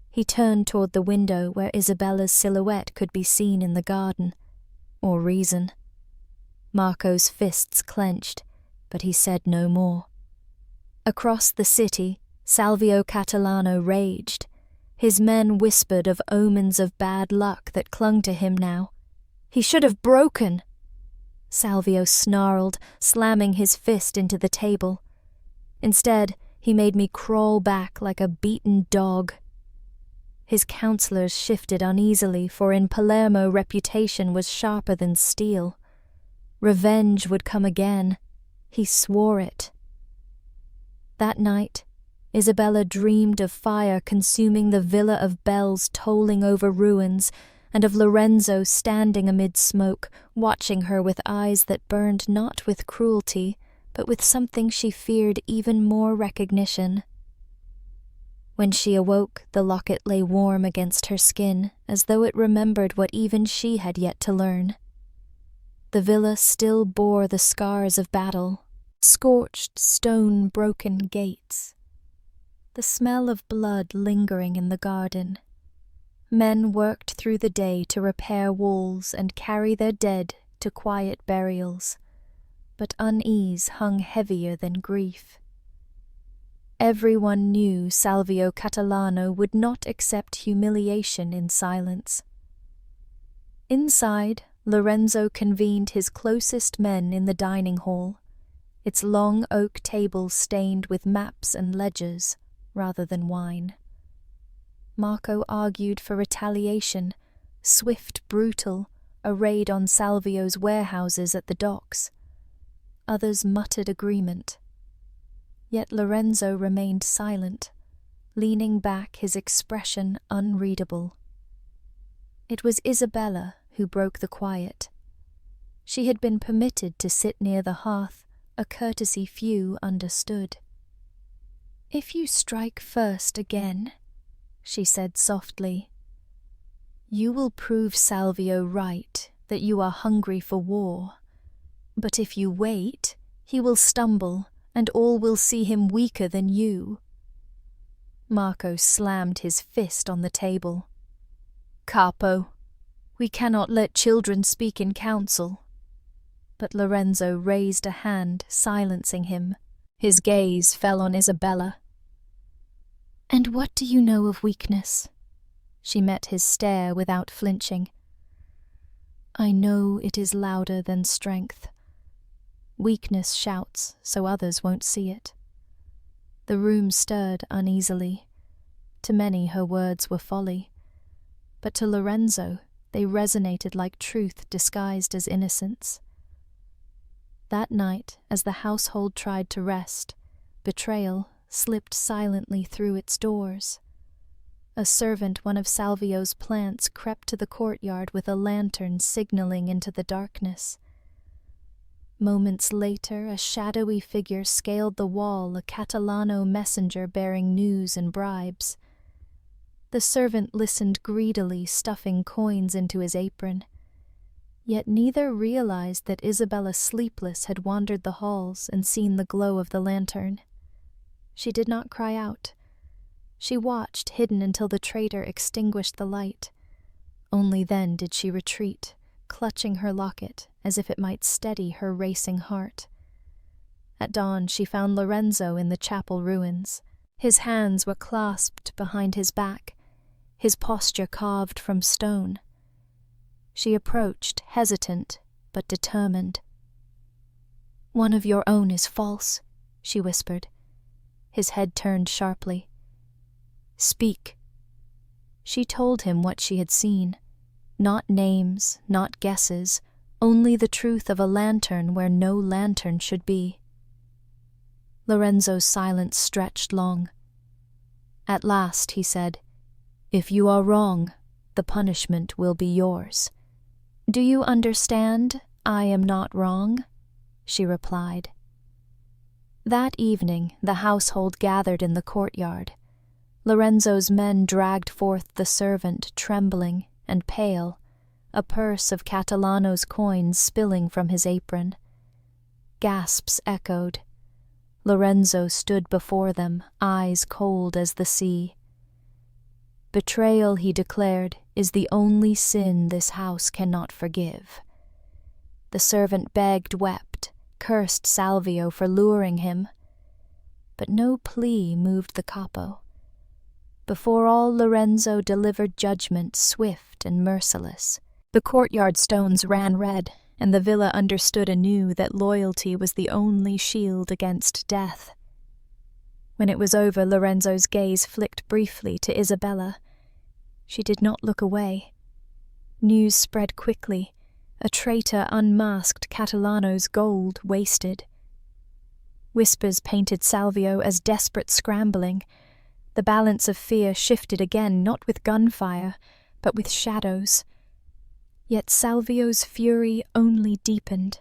He turned toward the window where Isabella's silhouette could be seen in the garden. Or reason. Marco's fists clenched, but he said no more. Across the city, Salvio Catalano raged. His men whispered of omens of bad luck that clung to him now. "He should have broken!" Salvio snarled, slamming his fist into the table. Instead, he made me crawl back like a beaten dog. His counselors shifted uneasily, for in Palermo reputation was sharper than steel. Revenge would come again. He swore it. That night, Isabella dreamed of fire consuming the villa, of bells tolling over ruins, and of Lorenzo standing amid smoke, watching her with eyes that burned not with cruelty, but with something she feared even more recognition. When she awoke, the locket lay warm against her skin, as though it remembered what even she had yet to learn. The villa still bore the scars of battle, scorched stone broken gates, the smell of blood lingering in the garden. Men worked through the day to repair walls and carry their dead to quiet burials, but unease hung heavier than grief. Everyone knew Salvio Catalano would not accept humiliation in silence. Inside, Lorenzo convened his closest men in the dining hall, its long oak table stained with maps and ledgers rather than wine. Marco argued for retaliation, swift, brutal, a raid on Salvio's warehouses at the docks. Others muttered agreement. Yet Lorenzo remained silent, leaning back, his expression unreadable. It was Isabella who broke the quiet. She had been permitted to sit near the hearth, a courtesy few understood. "If you strike first again," she said softly, "you will prove Salvio right, that you are hungry for war. But if you wait, he will stumble, and all will see him weaker than you." Marco slammed his fist on the table. "Capo, we cannot let children speak in council." But Lorenzo raised a hand, silencing him. His gaze fell on Isabella. "And what do you know of weakness?" She met his stare without flinching. "I know it is louder than strength. Weakness shouts so others won't see it." The room stirred uneasily. To many her words were folly. but to Lorenzo they resonated like truth disguised as innocence. That night, as the household tried to rest, betrayal slipped silently through its doors. A servant, one of Salvio's plants, crept to the courtyard with a lantern signaling into the darkness. Moments later, a shadowy figure scaled the wall, a Catalano messenger bearing news and bribes. The servant listened greedily, stuffing coins into his apron. Yet neither realized that Isabella Sleepless had wandered the halls and seen the glow of the lantern. She did not cry out. She watched, hidden until the traitor extinguished the light. Only then did she retreat, clutching her locket as if it might steady her racing heart. At dawn she found Lorenzo in the chapel ruins. His hands were clasped behind his back, his posture carved from stone. She approached, hesitant but determined. "One of your own is false," she whispered. His head turned sharply. "Speak." She told him what she had seen. Not names, not guesses, only the truth of a lantern where no lantern should be. Lorenzo's silence stretched long. At last he said, "If you are wrong, the punishment will be yours." "Do you understand? I am not wrong," she replied. That evening the household gathered in the courtyard. Lorenzo's men dragged forth the servant, trembling and pale, a purse of Catalano's coins spilling from his apron. Gasps echoed. Lorenzo stood before them, eyes cold as the sea. "Betrayal," he declared, "is the only sin this house cannot forgive." The servant begged, wept, cursed Salvio for luring him. But no plea moved the capo. Before all, Lorenzo delivered judgment swift and merciless. The courtyard stones ran red, and the villa understood anew that loyalty was the only shield against death. When it was over, Lorenzo's gaze flicked briefly to Isabella. She did not look away. News spread quickly. A traitor unmasked Catalano's gold wasted. Whispers painted Salvio as desperate scrambling. The balance of fear shifted again, not with gunfire, but with shadows. Yet Salvio's fury only deepened.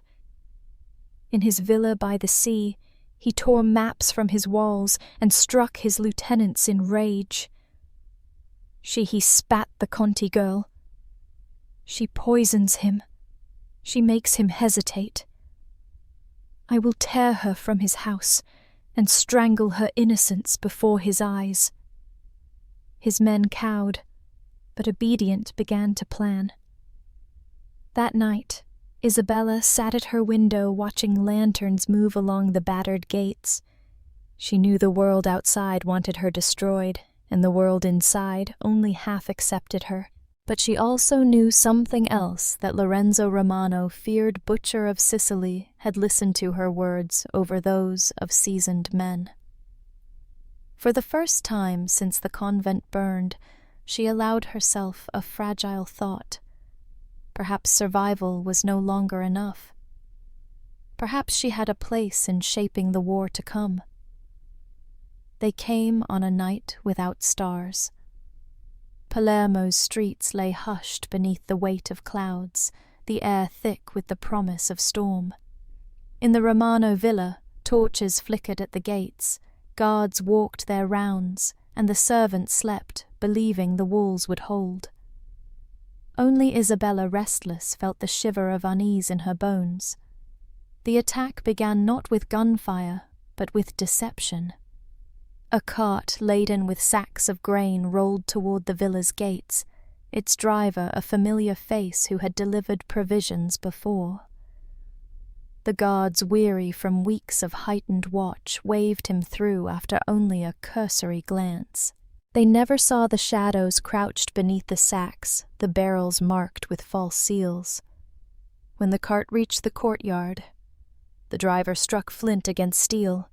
In his villa by the sea, he tore maps from his walls and struck his lieutenants in rage. He spat the Conti girl. "She poisons him. She makes him hesitate. I will tear her from his house and strangle her innocence before his eyes." His men cowed, but obedient began to plan. That night, Isabella sat at her window watching lanterns move along the battered gates. She knew the world outside wanted her destroyed, and the world inside only half accepted her. But she also knew something else, that Lorenzo Romano, feared butcher of Sicily, had listened to her words over those of seasoned men. For the first time since the convent burned, she allowed herself a fragile thought. Perhaps survival was no longer enough. Perhaps she had a place in shaping the war to come. They came on a night without stars. Palermo's streets lay hushed beneath the weight of clouds, the air thick with the promise of storm. In the Romano villa, torches flickered at the gates, guards walked their rounds, and the servants slept, believing the walls would hold. Only Isabella, restless, felt the shiver of unease in her bones. The attack began not with gunfire, but with deception. A cart laden with sacks of grain rolled toward the villa's gates, its driver a familiar face who had delivered provisions before. The guards, weary from weeks of heightened watch, waved him through after only a cursory glance. They never saw the shadows crouched beneath the sacks, the barrels marked with false seals. When the cart reached the courtyard, the driver struck flint against steel.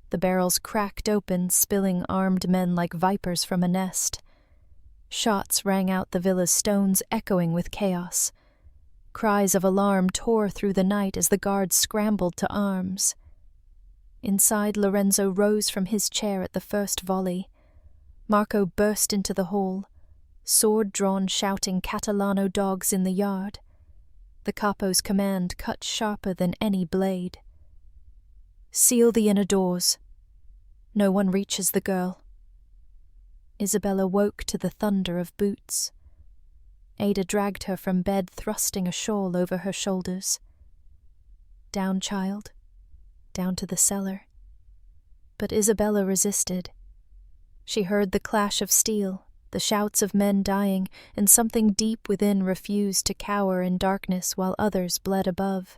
The barrels cracked open, spilling armed men like vipers from a nest. Shots rang out the villa's stones, echoing with chaos. Cries of alarm tore through the night as the guards scrambled to arms. Inside, Lorenzo rose from his chair at the first volley. Marco burst into the hall, sword drawn, shouting Catalano dogs in the yard. The capo's command cut sharper than any blade. Seal the inner doors. No one reaches the girl. Isabella woke to the thunder of boots. Ada dragged her from bed, thrusting a shawl over her shoulders. Down, child. Down to the cellar. But Isabella resisted. She heard the clash of steel, the shouts of men dying, and something deep within refused to cower in darkness while others bled above.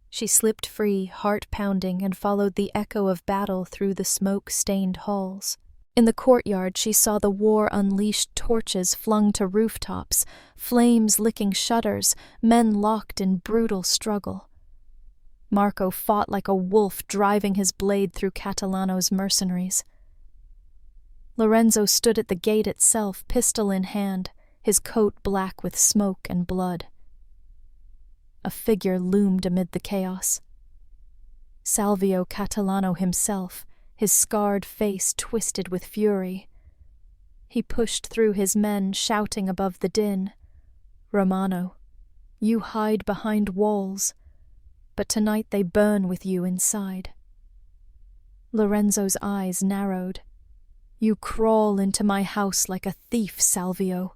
She slipped free, heart pounding, and followed the echo of battle through the smoke-stained halls. In the courtyard she saw the war-unleashed torches flung to rooftops, flames licking shutters, men locked in brutal struggle. Marco fought like a wolf, driving his blade through Catalano's mercenaries. Lorenzo stood at the gate itself, pistol in hand, his coat black with smoke and blood. A figure loomed amid the chaos. Salvio Catalano himself, his scarred face twisted with fury. He pushed through his men, shouting above the din, "Romano, you hide behind walls, but tonight they burn with you inside." Lorenzo's eyes narrowed. "You crawl into my house like a thief, Salvio.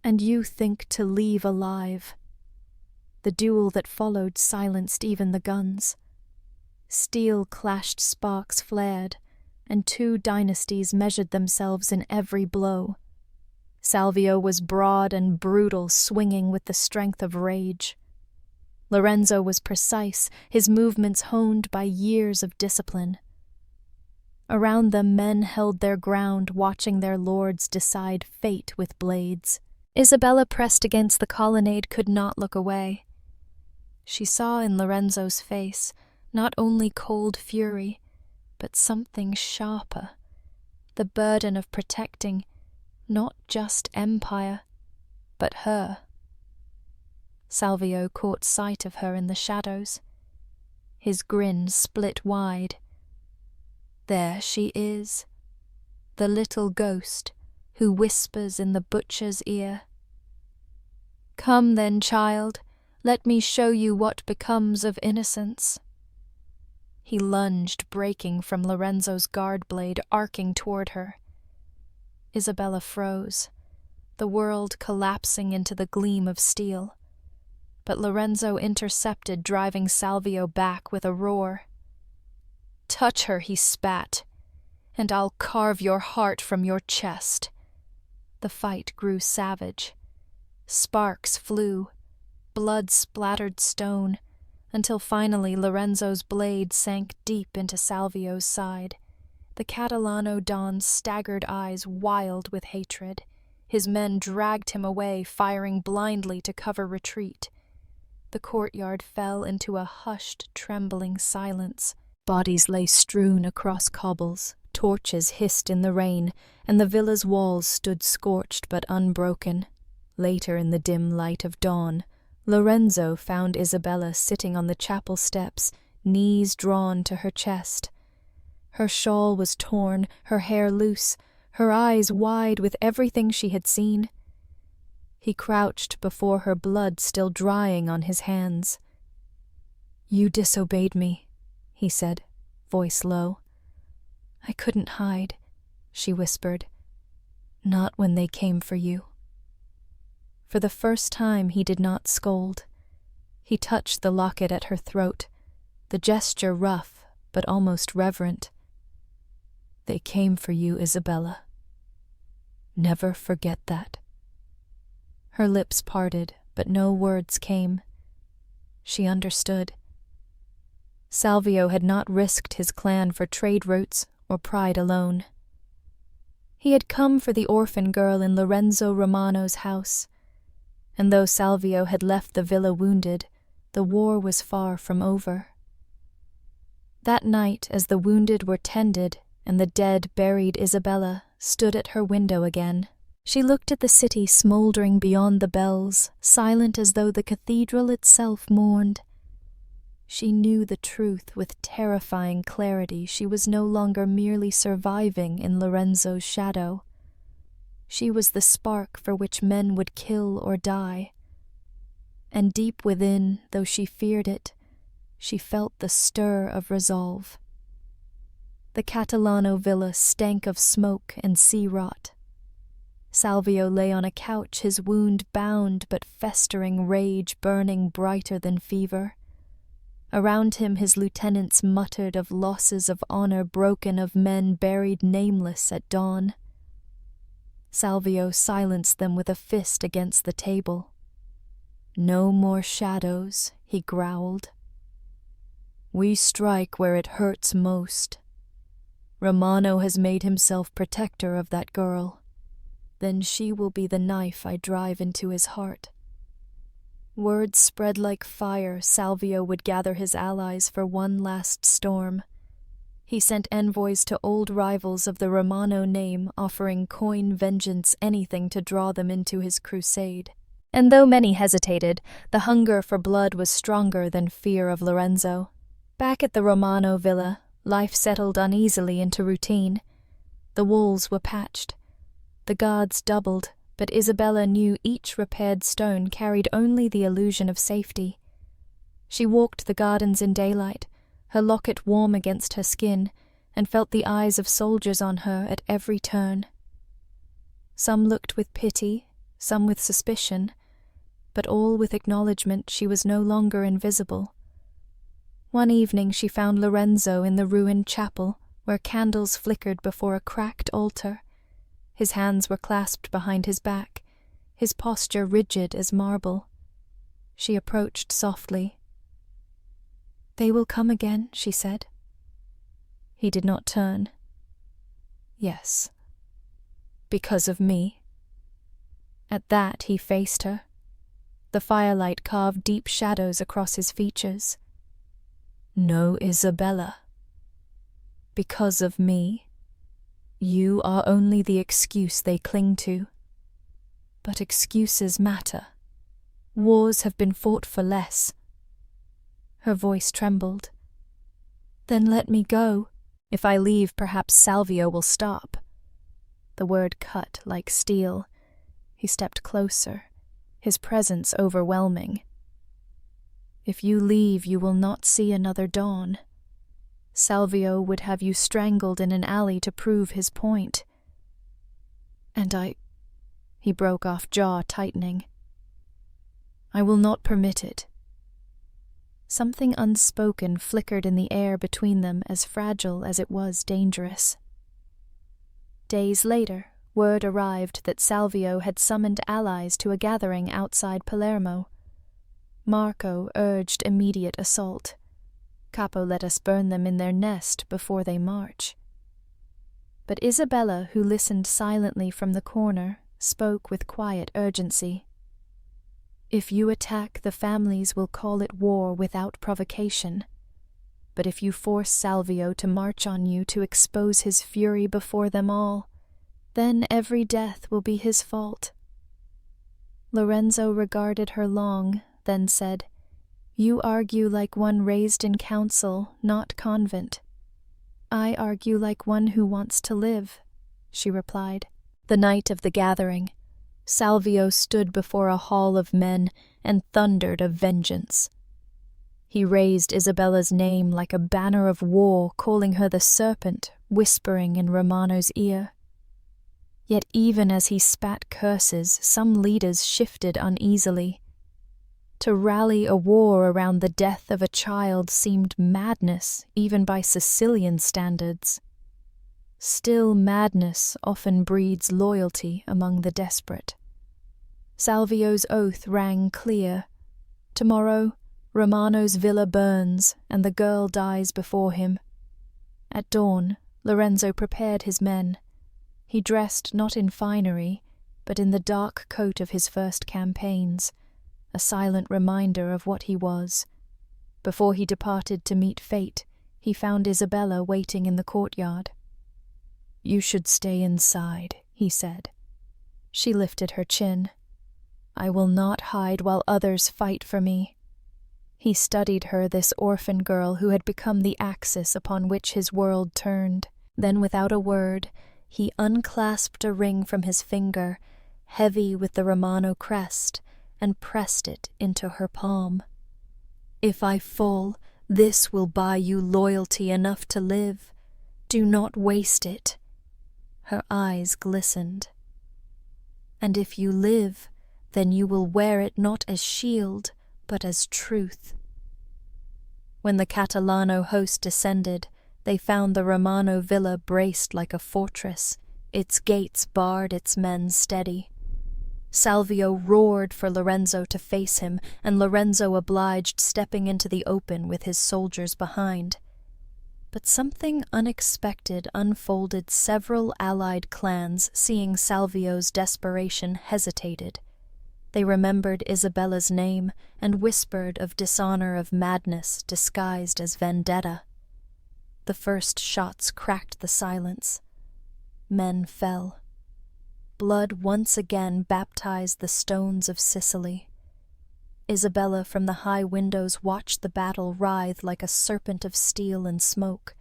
And you think to leave alive." The duel that followed silenced even the guns. Steel clashed, sparks flared, and two dynasties measured themselves in every blow. Salvio was broad and brutal, swinging with the strength of rage. Lorenzo was precise, his movements honed by years of discipline. Around them men held their ground, watching their lords decide fate with blades. Isabella, pressed against the colonnade, could not look away. She saw in Lorenzo's face not only cold fury, but something sharper, the burden of protecting not just empire, but her. Salvio caught sight of her in the shadows. His grin split wide. There she is, the little ghost who whispers in the butcher's ear. "Come then, child, let me show you what becomes of innocence." He lunged, breaking from Lorenzo's guard blade, arcing toward her. Isabella froze, the world collapsing into the gleam of steel. But Lorenzo intercepted, driving Salvio back with a roar. "Touch her," he spat, "and I'll carve your heart from your chest." The fight grew savage. Sparks flew, blood splattered stone, until finally Lorenzo's blade sank deep into Salvio's side. The Catalano Don's staggered eyes wild with hatred. His men dragged him away, firing blindly to cover retreat. The courtyard fell into a hushed, trembling silence. Bodies lay strewn across cobbles, torches hissed in the rain, and the villa's walls stood scorched but unbroken. Later, in the dim light of dawn, Lorenzo found Isabella sitting on the chapel steps, knees drawn to her chest. Her shawl was torn, her hair loose, her eyes wide with everything she had seen. He crouched before her, blood still drying on his hands. "You disobeyed me," he said, voice low. "I couldn't hide," she whispered. "Not when they came for you." For the first time he did not scold. He touched the locket at her throat, the gesture rough but almost reverent. "They came for you, Isabella. Never forget that." Her lips parted, but no words came. She understood. Salvio had not risked his clan for trade routes or pride alone. He had come for the orphan girl in Lorenzo Romano's house, and though Salvio had left the villa wounded, the war was far from over. That night, as the wounded were tended and the dead buried Isabella, stood at her window again. She looked at the city smouldering beyond the bells, silent as though the cathedral itself mourned. She knew the truth with terrifying clarity. She was no longer merely surviving in Lorenzo's shadow. She was the spark for which men would kill or die. And deep within, though she feared it, she felt the stir of resolve. The Catalano villa stank of smoke and sea rot. Salvio lay on a couch, his wound bound but festering rage burning brighter than fever. Around him his lieutenants muttered of losses of honor broken, of men buried nameless at dawn. Salvio silenced them with a fist against the table. "No more shadows," he growled. "We strike where it hurts most. Romano has made himself protector of that girl. Then she will be the knife I drive into his heart." Words spread like fire. Salvio would gather his allies for one last storm. He sent envoys to old rivals of the Romano name, offering coin, vengeance, anything to draw them into his crusade. And though many hesitated, the hunger for blood was stronger than fear of Lorenzo. Back at the Romano villa, life settled uneasily into routine. The walls were patched. The guards doubled, but Isabella knew each repaired stone carried only the illusion of safety. She walked the gardens in daylight, her locket warm against her skin, and felt the eyes of soldiers on her at every turn. Some looked with pity, some with suspicion, but all with acknowledgment she was no longer invisible. One evening she found Lorenzo in the ruined chapel, where candles flickered before a cracked altar. His hands were clasped behind his back, his posture rigid as marble. She approached softly. "They will come again," she said. He did not turn. "Yes. Because of me." At that he faced her. The firelight carved deep shadows across his features. "No, Isabella. Because of me. You are only the excuse they cling to. But excuses matter. Wars have been fought for less." Her voice trembled. "Then let me go. If I leave, perhaps Salvio will stop." The word cut like steel. He stepped closer, his presence overwhelming. "If you leave, you will not see another dawn. Salvio would have you strangled in an alley to prove his point. And He broke off, jaw tightening. "I will not permit it." Something unspoken flickered in the air between them, as fragile as it was dangerous. Days later, word arrived that Salvio had summoned allies to a gathering outside Palermo. Marco urged immediate assault. "Capo, let us burn them in their nest before they march." But Isabella, who listened silently from the corner, spoke with quiet urgency. "If you attack, the families will call it war without provocation. But if you force Salvio to march on you to expose his fury before them all, then every death will be his fault." Lorenzo regarded her long, then said, "You argue like one raised in council, not convent." "I argue like one who wants to live," she replied. The night of the gathering, Salvio stood before a hall of men and thundered of vengeance. He raised Isabella's name like a banner of war, calling her the serpent, whispering in Romano's ear. Yet even as he spat curses, some leaders shifted uneasily. To rally a war around the death of a child seemed madness, even by Sicilian standards. Still, madness often breeds loyalty among the desperate. Salvio's oath rang clear. Tomorrow, Romano's villa burns, and the girl dies before him. At dawn, Lorenzo prepared his men. He dressed not in finery, but in the dark coat of his first campaigns, a silent reminder of what he was. Before he departed to meet fate, he found Isabella waiting in the courtyard. "You should stay inside," he said. She lifted her chin. "I will not hide while others fight for me." He studied her, this orphan girl who had become the axis upon which his world turned. Then, without a word, he unclasped a ring from his finger, heavy with the Romano crest, and pressed it into her palm. "If I fall, this will buy you loyalty enough to live. Do not waste it." Her eyes glistened. "And if you live, then you will wear it not as shield, but as truth." When the Catalano host descended, they found the Romano villa braced like a fortress. Its gates barred its men steady. Salvio roared for Lorenzo to face him, and Lorenzo obliged, stepping into the open with his soldiers behind. But something unexpected unfolded. Several allied clans, seeing Salvio's desperation, hesitated. They remembered Isabella's name and whispered of dishonor, of madness disguised as vendetta. The first shots cracked the silence. Men fell. Blood once again baptized the stones of Sicily. Isabella from the high windows watched the battle writhe like a serpent of steel and smoke.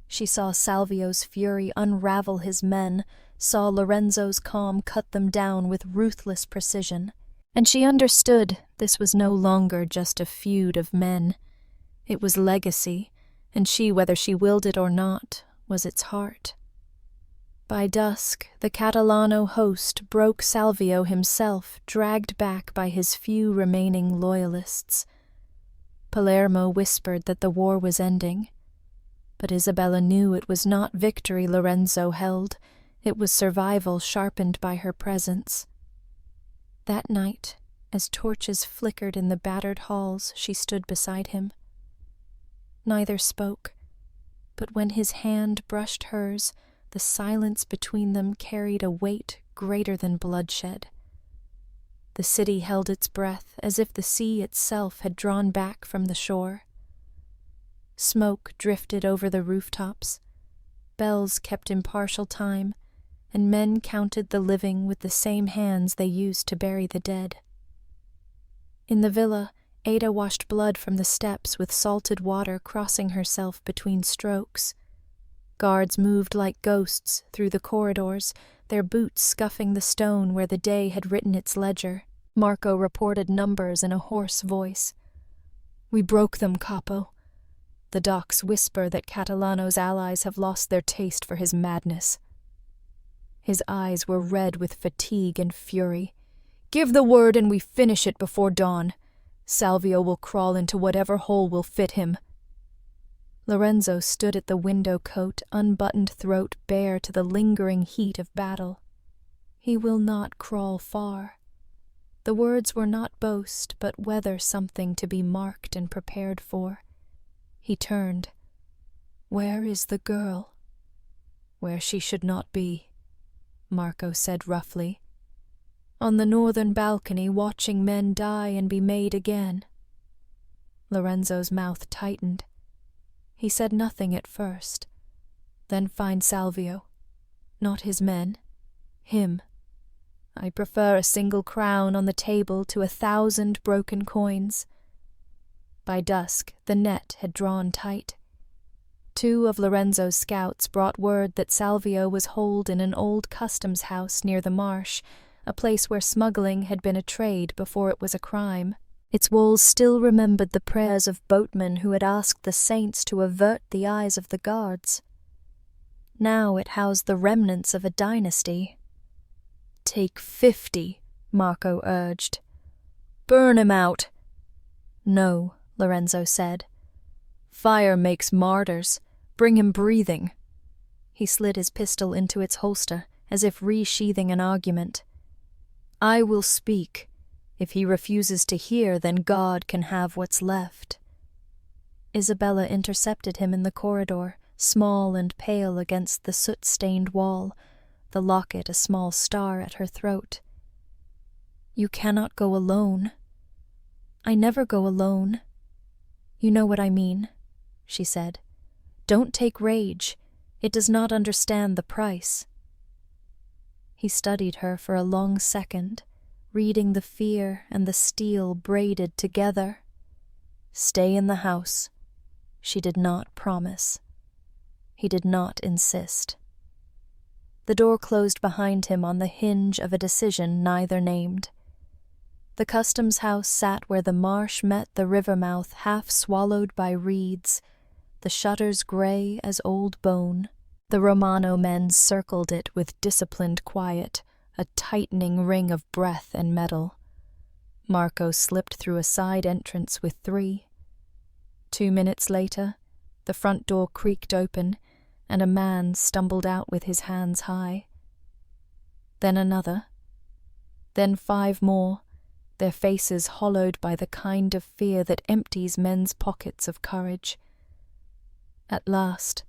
She saw Salvio's fury unravel his men, saw Lorenzo's calm cut them down with ruthless precision. And she understood this was no longer just a feud of men. It was legacy, and she, whether she willed it or not, was its heart. By dusk, the Catalano host broke Salvio himself, dragged back by his few remaining loyalists. Palermo whispered that the war was ending, but Isabella knew it was not victory Lorenzo held, it was survival sharpened by her presence. That night, as torches flickered in the battered halls, she stood beside him. Neither spoke, but when his hand brushed hers, the silence between them carried a weight greater than bloodshed. The city held its breath as if the sea itself had drawn back from the shore. Smoke drifted over the rooftops. Bells kept impartial time, and men counted the living with the same hands they used to bury the dead. In the villa, Ada washed blood from the steps with salted water, crossing herself between strokes. Guards moved like ghosts through the corridors, their boots scuffing the stone where the day had written its ledger. Marco reported numbers in a hoarse voice. "We broke them, Capo. The docs whisper that Catalano's allies have lost their taste for his madness." His eyes were red with fatigue and fury. "Give the word and we finish it before dawn. Salvio will crawl into whatever hole will fit him." Lorenzo stood at the window coat, unbuttoned throat bare to the lingering heat of battle. "He will not crawl far." The words were not boast, but whether something to be marked and prepared for. He turned. "Where is the girl?" "Where she should not be," Marco said roughly. "On the northern balcony, watching men die and be made again." Lorenzo's mouth tightened. He said nothing at first. "Then find Salvio. Not his men. Him. I prefer a single crown on the table to 1,000 broken coins." By dusk, the net had drawn tight. 2 of Lorenzo's scouts brought word that Salvio was holed in an old customs house near the marsh, a place where smuggling had been a trade before it was a crime. Its walls still remembered the prayers of boatmen who had asked the saints to avert the eyes of the guards. Now it housed the remnants of a dynasty. "Take 50, Marco urged. "Burn him out." "No," Lorenzo said. "Fire makes martyrs. Bring him breathing." He slid his pistol into its holster, as if resheathing an argument. "I will speak. If he refuses to hear, then God can have what's left." Isabella intercepted him in the corridor, small and pale against the soot-stained wall, the locket a small star at her throat. "You cannot go alone." "I never go alone." "You know what I mean," she said. "Don't take rage. It does not understand the price." He studied her for a long second, reading the fear and the steel braided together. Stay in the house. She did not promise. He did not insist. The door closed behind him on the hinge of a decision neither named. The customs house sat where the marsh met the river mouth, half swallowed by reeds, the shutters gray as old bone. The Romano men circled it with disciplined quiet, a tightening ring of breath and metal. Marco slipped through a side entrance with 3. 2 minutes later, the front door creaked open, and a man stumbled out with his hands high. Then another. Then 5 more, their faces hollowed by the kind of fear that empties men's pockets of courage. At last,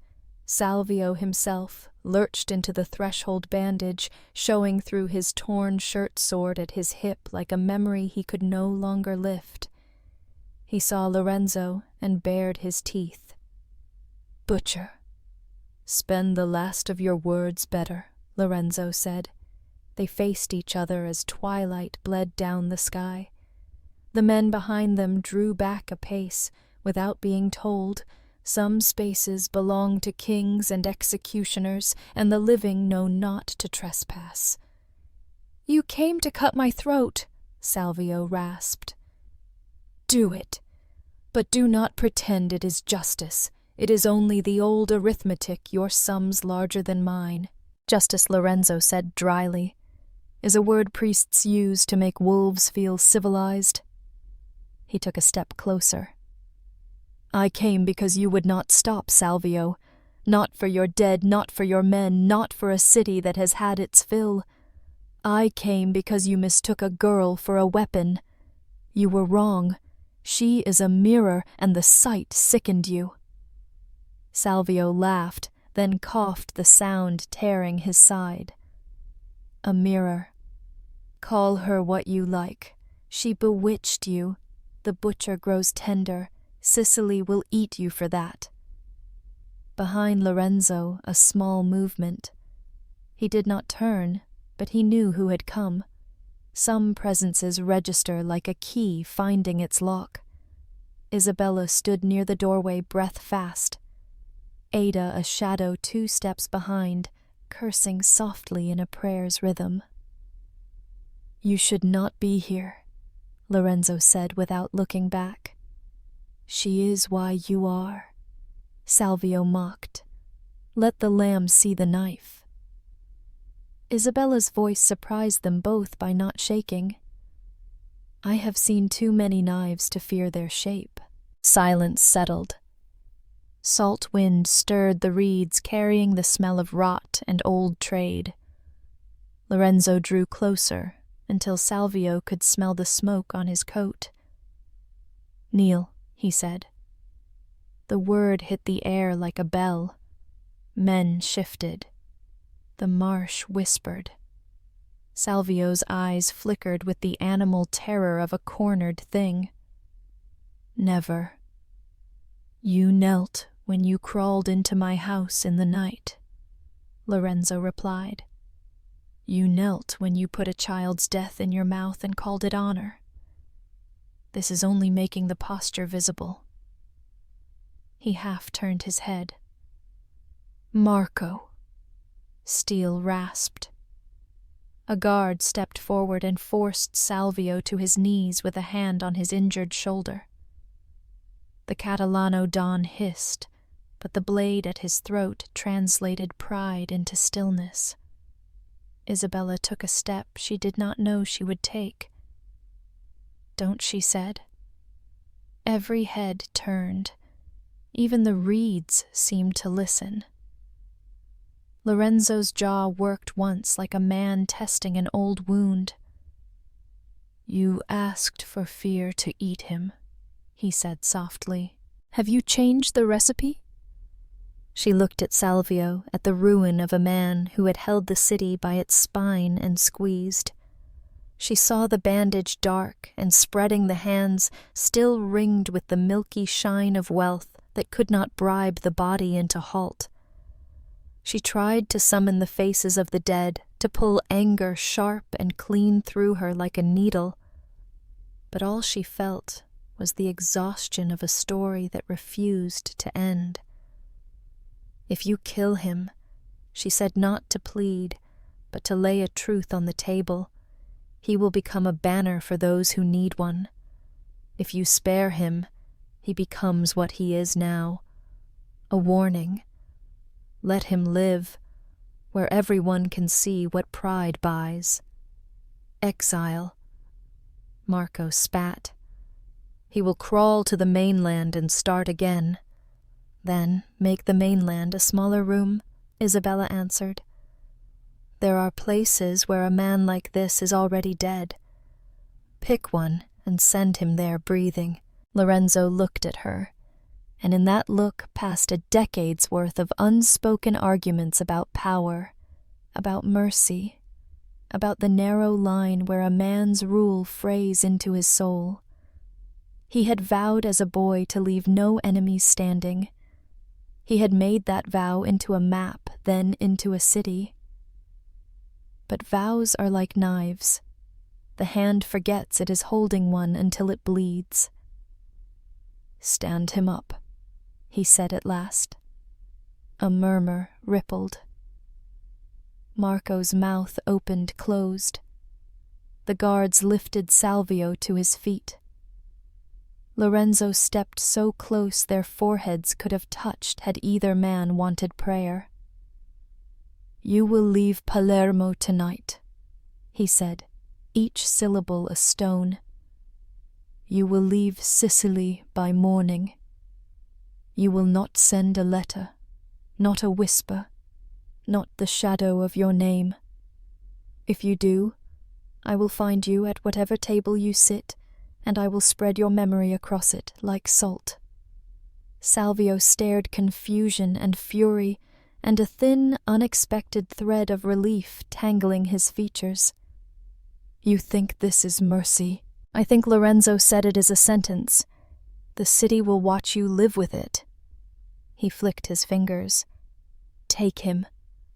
Salvio himself lurched into the threshold bandage, showing through his torn shirt sword at his hip like a memory he could no longer lift. He saw Lorenzo and bared his teeth. "Butcher." "Spend the last of your words better," Lorenzo said. They faced each other as twilight bled down the sky. The men behind them drew back a pace, without being told. Some spaces belong to kings and executioners, and the living know not to trespass. "You came to cut my throat," Salvio rasped. "Do it. But do not pretend it is justice. It is only the old arithmetic, your sums larger than mine," Justice Lorenzo said dryly. "Is a word priests use to make wolves feel civilized?" He took a step closer. "I came because you would not stop, Salvio. Not for your dead, not for your men, not for a city that has had its fill. I came because you mistook a girl for a weapon. You were wrong. She is a mirror, and the sight sickened you." Salvio laughed, then coughed, the sound tearing his side. "A mirror. Call her what you like. She bewitched you. The butcher grows tender. Sicily will eat you for that." Behind Lorenzo, a small movement. He did not turn, but he knew who had come. Some presences register like a key finding its lock. Isabella stood near the doorway, breath fast. Ada, a shadow 2 steps behind, cursing softly in a prayer's rhythm. "You should not be here," Lorenzo said without looking back. "She is why you are," Salvio mocked. "Let the lamb see the knife." Isabella's voice surprised them both by not shaking. "I have seen too many knives to fear their shape." Silence settled. Salt wind stirred the reeds, carrying the smell of rot and old trade. Lorenzo drew closer until Salvio could smell the smoke on his coat. "Kneel," he said. The word hit the air like a bell. Men shifted. The marsh whispered. Salvio's eyes flickered with the animal terror of a cornered thing. "Never. You knelt when you crawled into my house in the night," Lorenzo replied. "You knelt when you put a child's death in your mouth and called it honor. This is only making the posture visible." He half turned his head. "Marco," Steele rasped. A guard stepped forward and forced Salvio to his knees with a hand on his injured shoulder. The Catalano Don hissed, but the blade at his throat translated pride into stillness. Isabella took a step she did not know she would take. "Don't," she said. Every head turned. Even the reeds seemed to listen. Lorenzo's jaw worked once like a man testing an old wound. "You asked for fear to eat him," he said softly. "Have you changed the recipe?" She looked at Salvio, at the ruin of a man who had held the city by its spine and squeezed. She saw the bandage dark and spreading the hands, still ringed with the milky shine of wealth that could not bribe the body into halt. She tried to summon the faces of the dead, to pull anger sharp and clean through her like a needle, but all she felt was the exhaustion of a story that refused to end. If you kill him, she said not to plead, but to lay a truth on the table, he will become a banner for those who need one. If you spare him, he becomes what he is now, a warning. Let him live, where everyone can see what pride buys. Exile. Marco spat. He will crawl to the mainland and start again. Then make the mainland a smaller room, Isabella answered. There are places where a man like this is already dead. Pick one and send him there breathing. Lorenzo looked at her, and in that look passed a decade's worth of unspoken arguments about power, about mercy, about the narrow line where a man's rule frays into his soul. He had vowed as a boy to leave no enemies standing. He had made that vow into a map, then into a city. But vows are like knives. The hand forgets it is holding one until it bleeds. Stand him up, he said at last. A murmur rippled. Marco's mouth opened-closed. The guards lifted Salvio to his feet. Lorenzo stepped so close their foreheads could have touched had either man wanted prayer. You will leave Palermo tonight, he said, each syllable a stone. You will leave Sicily by morning. You will not send a letter, not a whisper, not the shadow of your name. If you do, I will find you at whatever table you sit, and I will spread your memory across it like salt. Salvio stared confusion and fury, and a thin, unexpected thread of relief tangling his features. You think this is mercy? I think Lorenzo said it as a sentence. The city will watch you live with it. He flicked his fingers. Take him.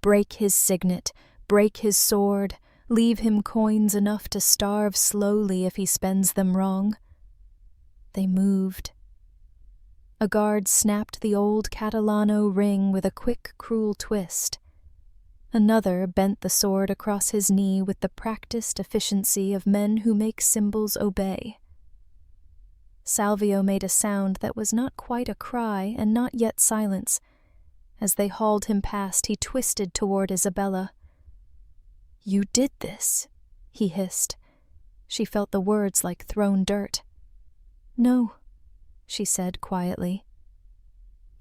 Break his signet. Break his sword. Leave him coins enough to starve slowly if he spends them wrong. They moved. A guard snapped the old Catalano ring with a quick, cruel twist. Another bent the sword across his knee with the practiced efficiency of men who make symbols obey. Salvio made a sound that was not quite a cry and not yet silence. As they hauled him past, he twisted toward Isabella. You did this, he hissed. She felt the words like thrown dirt. No, she said quietly.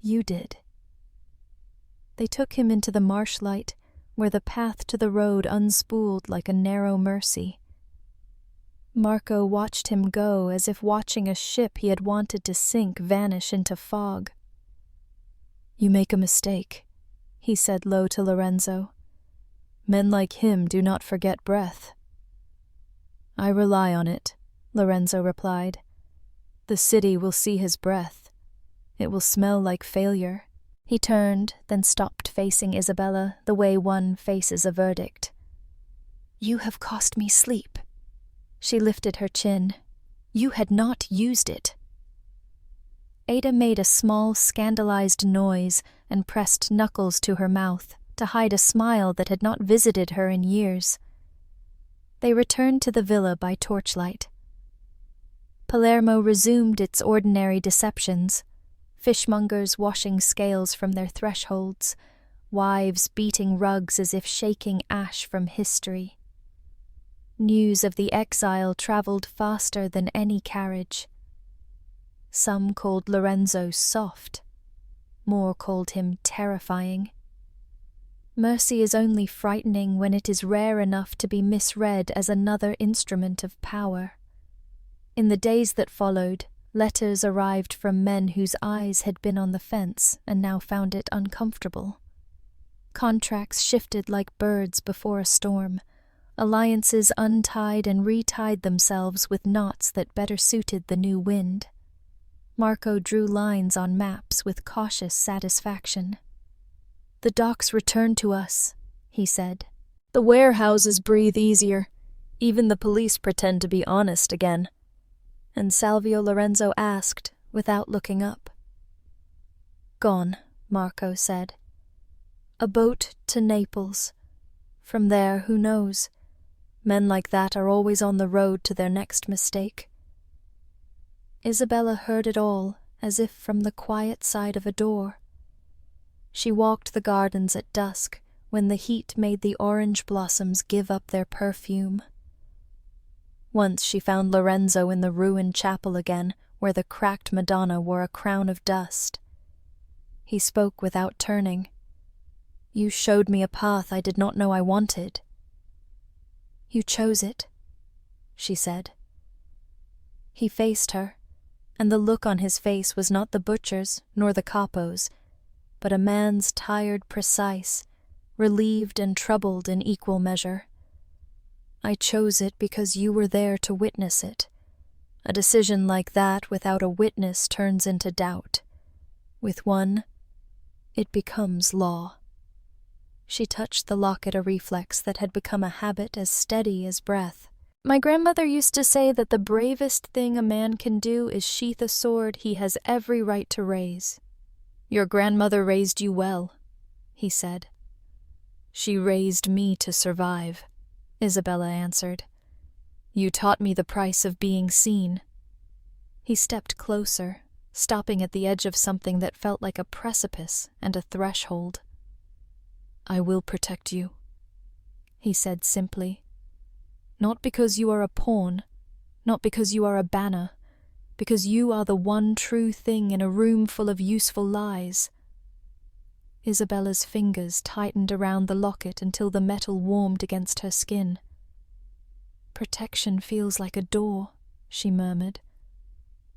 You did. They took him into the marsh light, where the path to the road unspooled like a narrow mercy. Marco watched him go as if watching a ship he had wanted to sink vanish into fog. You make a mistake, he said low to Lorenzo. Men like him do not forget breath. I rely on it, Lorenzo replied. The city will see his breath. It will smell like failure. He turned, then stopped facing Isabella the way one faces a verdict. You have cost me sleep. She lifted her chin. You had not used it. Ada made a small, scandalized noise and pressed knuckles to her mouth to hide a smile that had not visited her in years. They returned to the villa by torchlight. Palermo resumed its ordinary deceptions, fishmongers washing scales from their thresholds, wives beating rugs as if shaking ash from history. News of the exile traveled faster than any carriage. Some called Lorenzo soft. More called him terrifying. Mercy is only frightening when it is rare enough to be misread as another instrument of power. In the days that followed, letters arrived from men whose eyes had been on the fence and now found it uncomfortable. Contracts shifted like birds before a storm. Alliances untied and retied themselves with knots that better suited the new wind. Marco drew lines on maps with cautious satisfaction. "The docks return to us," he said. "The warehouses breathe easier. Even the police pretend to be honest again." And Salvio Lorenzo asked, without looking up. "Gone," Marco said. "A boat to Naples. From there, who knows? Men like that are always on the road to their next mistake." Isabella heard it all, as if from the quiet side of a door. She walked the gardens at dusk, when the heat made the orange blossoms give up their perfume. Once she found Lorenzo in the ruined chapel again, where the cracked Madonna wore a crown of dust. He spoke without turning. "You showed me a path I did not know I wanted." "You chose it," she said. He faced her, and the look on his face was not the butcher's nor the capo's, but a man's tired precise, relieved and troubled in equal measure. "I chose it because you were there to witness it. A decision like that without a witness turns into doubt. With one, it becomes law." She touched the locket, a reflex that had become a habit as steady as breath. "My grandmother used to say that the bravest thing a man can do is sheath a sword he has every right to raise." "Your grandmother raised you well," he said. "She raised me to survive," Isabella answered. "You taught me the price of being seen." He stepped closer, stopping at the edge of something that felt like a precipice and a threshold. "I will protect you," he said simply. "Not because you are a pawn, not because you are a banner, because you are the one true thing in a room full of useful lies." Isabella's fingers tightened around the locket until the metal warmed against her skin. "Protection feels like a door," she murmured.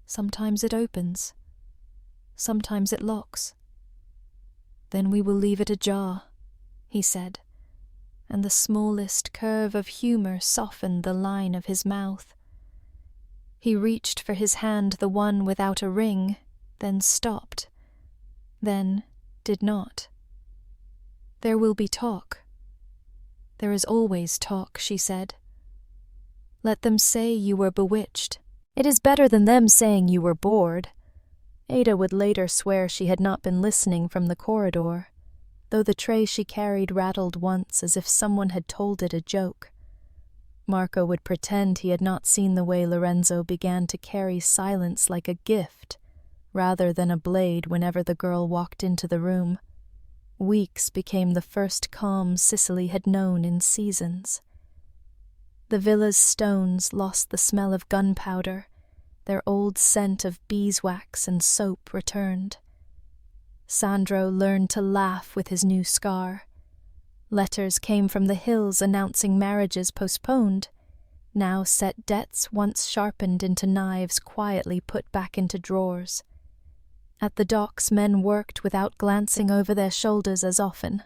"Sometimes it opens. Sometimes it locks." "Then we will leave it ajar," he said, and the smallest curve of humor softened the line of his mouth. He reached for his hand, the one without a ring, then stopped, then did not. "There will be talk." "There is always talk," she said. "Let them say you were bewitched. It is better than them saying you were bored." Ada would later swear she had not been listening from the corridor, though the tray she carried rattled once as if someone had told it a joke. Marco would pretend he had not seen the way Lorenzo began to carry silence like a gift, rather than a blade whenever the girl walked into the room. Weeks became the first calm Sicily had known in seasons. The villa's stones lost the smell of gunpowder, their old scent of beeswax and soap returned. Sandro learned to laugh with his new scar. Letters came from the hills announcing marriages postponed, now set debts once sharpened into knives quietly put back into drawers. At the docks men worked without glancing over their shoulders as often.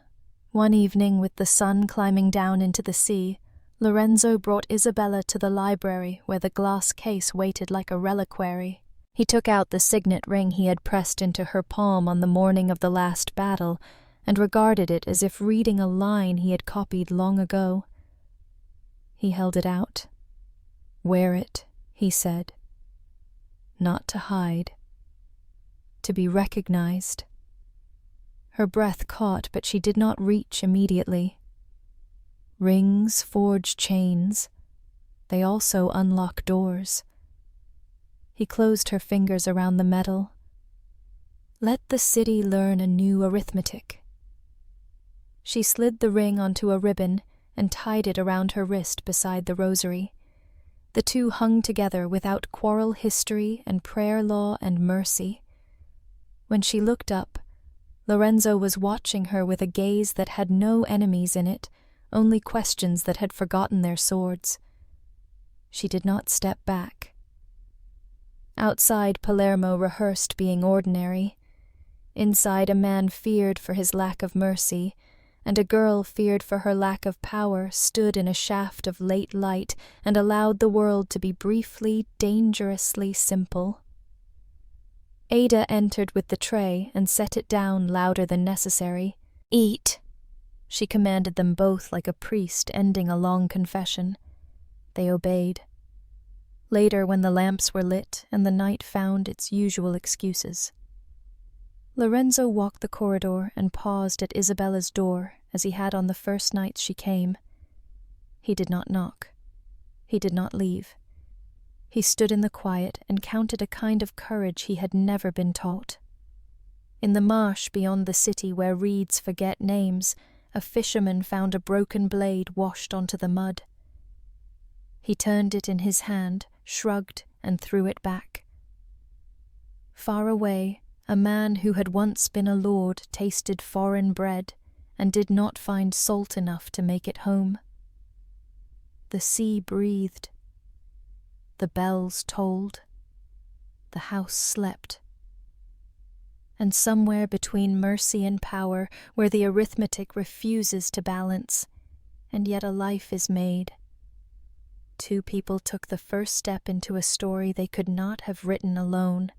One evening, with the sun climbing down into the sea, Lorenzo brought Isabella to the library where the glass case waited like a reliquary. He took out the signet ring he had pressed into her palm on the morning of the last battle, and regarded it as if reading a line he had copied long ago. He held it out. "Wear it," he said. "Not to hide. To be recognized." Her breath caught, but she did not reach immediately. Rings forge chains. They also unlock doors. He closed her fingers around the metal. "Let the city learn a new arithmetic." She slid the ring onto a ribbon and tied it around her wrist beside the rosary. The two hung together without quarrel history and prayer law and mercy. When she looked up, Lorenzo was watching her with a gaze that had no enemies in it, only questions that had forgotten their swords. She did not step back. Outside, Palermo rehearsed being ordinary. Inside, a man feared for his lack of mercy, and a girl feared for her lack of power stood in a shaft of late light and allowed the world to be briefly, dangerously simple. Ada entered with the tray and set it down louder than necessary. Eat, she commanded them both like a priest ending a long confession. They obeyed. Later, when the lamps were lit and the night found its usual excuses, Lorenzo walked the corridor and paused at Isabella's door as he had on the first night she came. He did not knock. He did not leave. He stood in the quiet and counted a kind of courage he had never been taught. In the marsh beyond the city where reeds forget names, a fisherman found a broken blade washed onto the mud. He turned it in his hand, shrugged, and threw it back. Far away, a man who had once been a lord tasted foreign bread and did not find salt enough to make it home. The sea breathed. The bells tolled. The house slept. And somewhere between mercy and power, where the arithmetic refuses to balance, and yet a life is made, two people took the first step into a story they could not have written alone.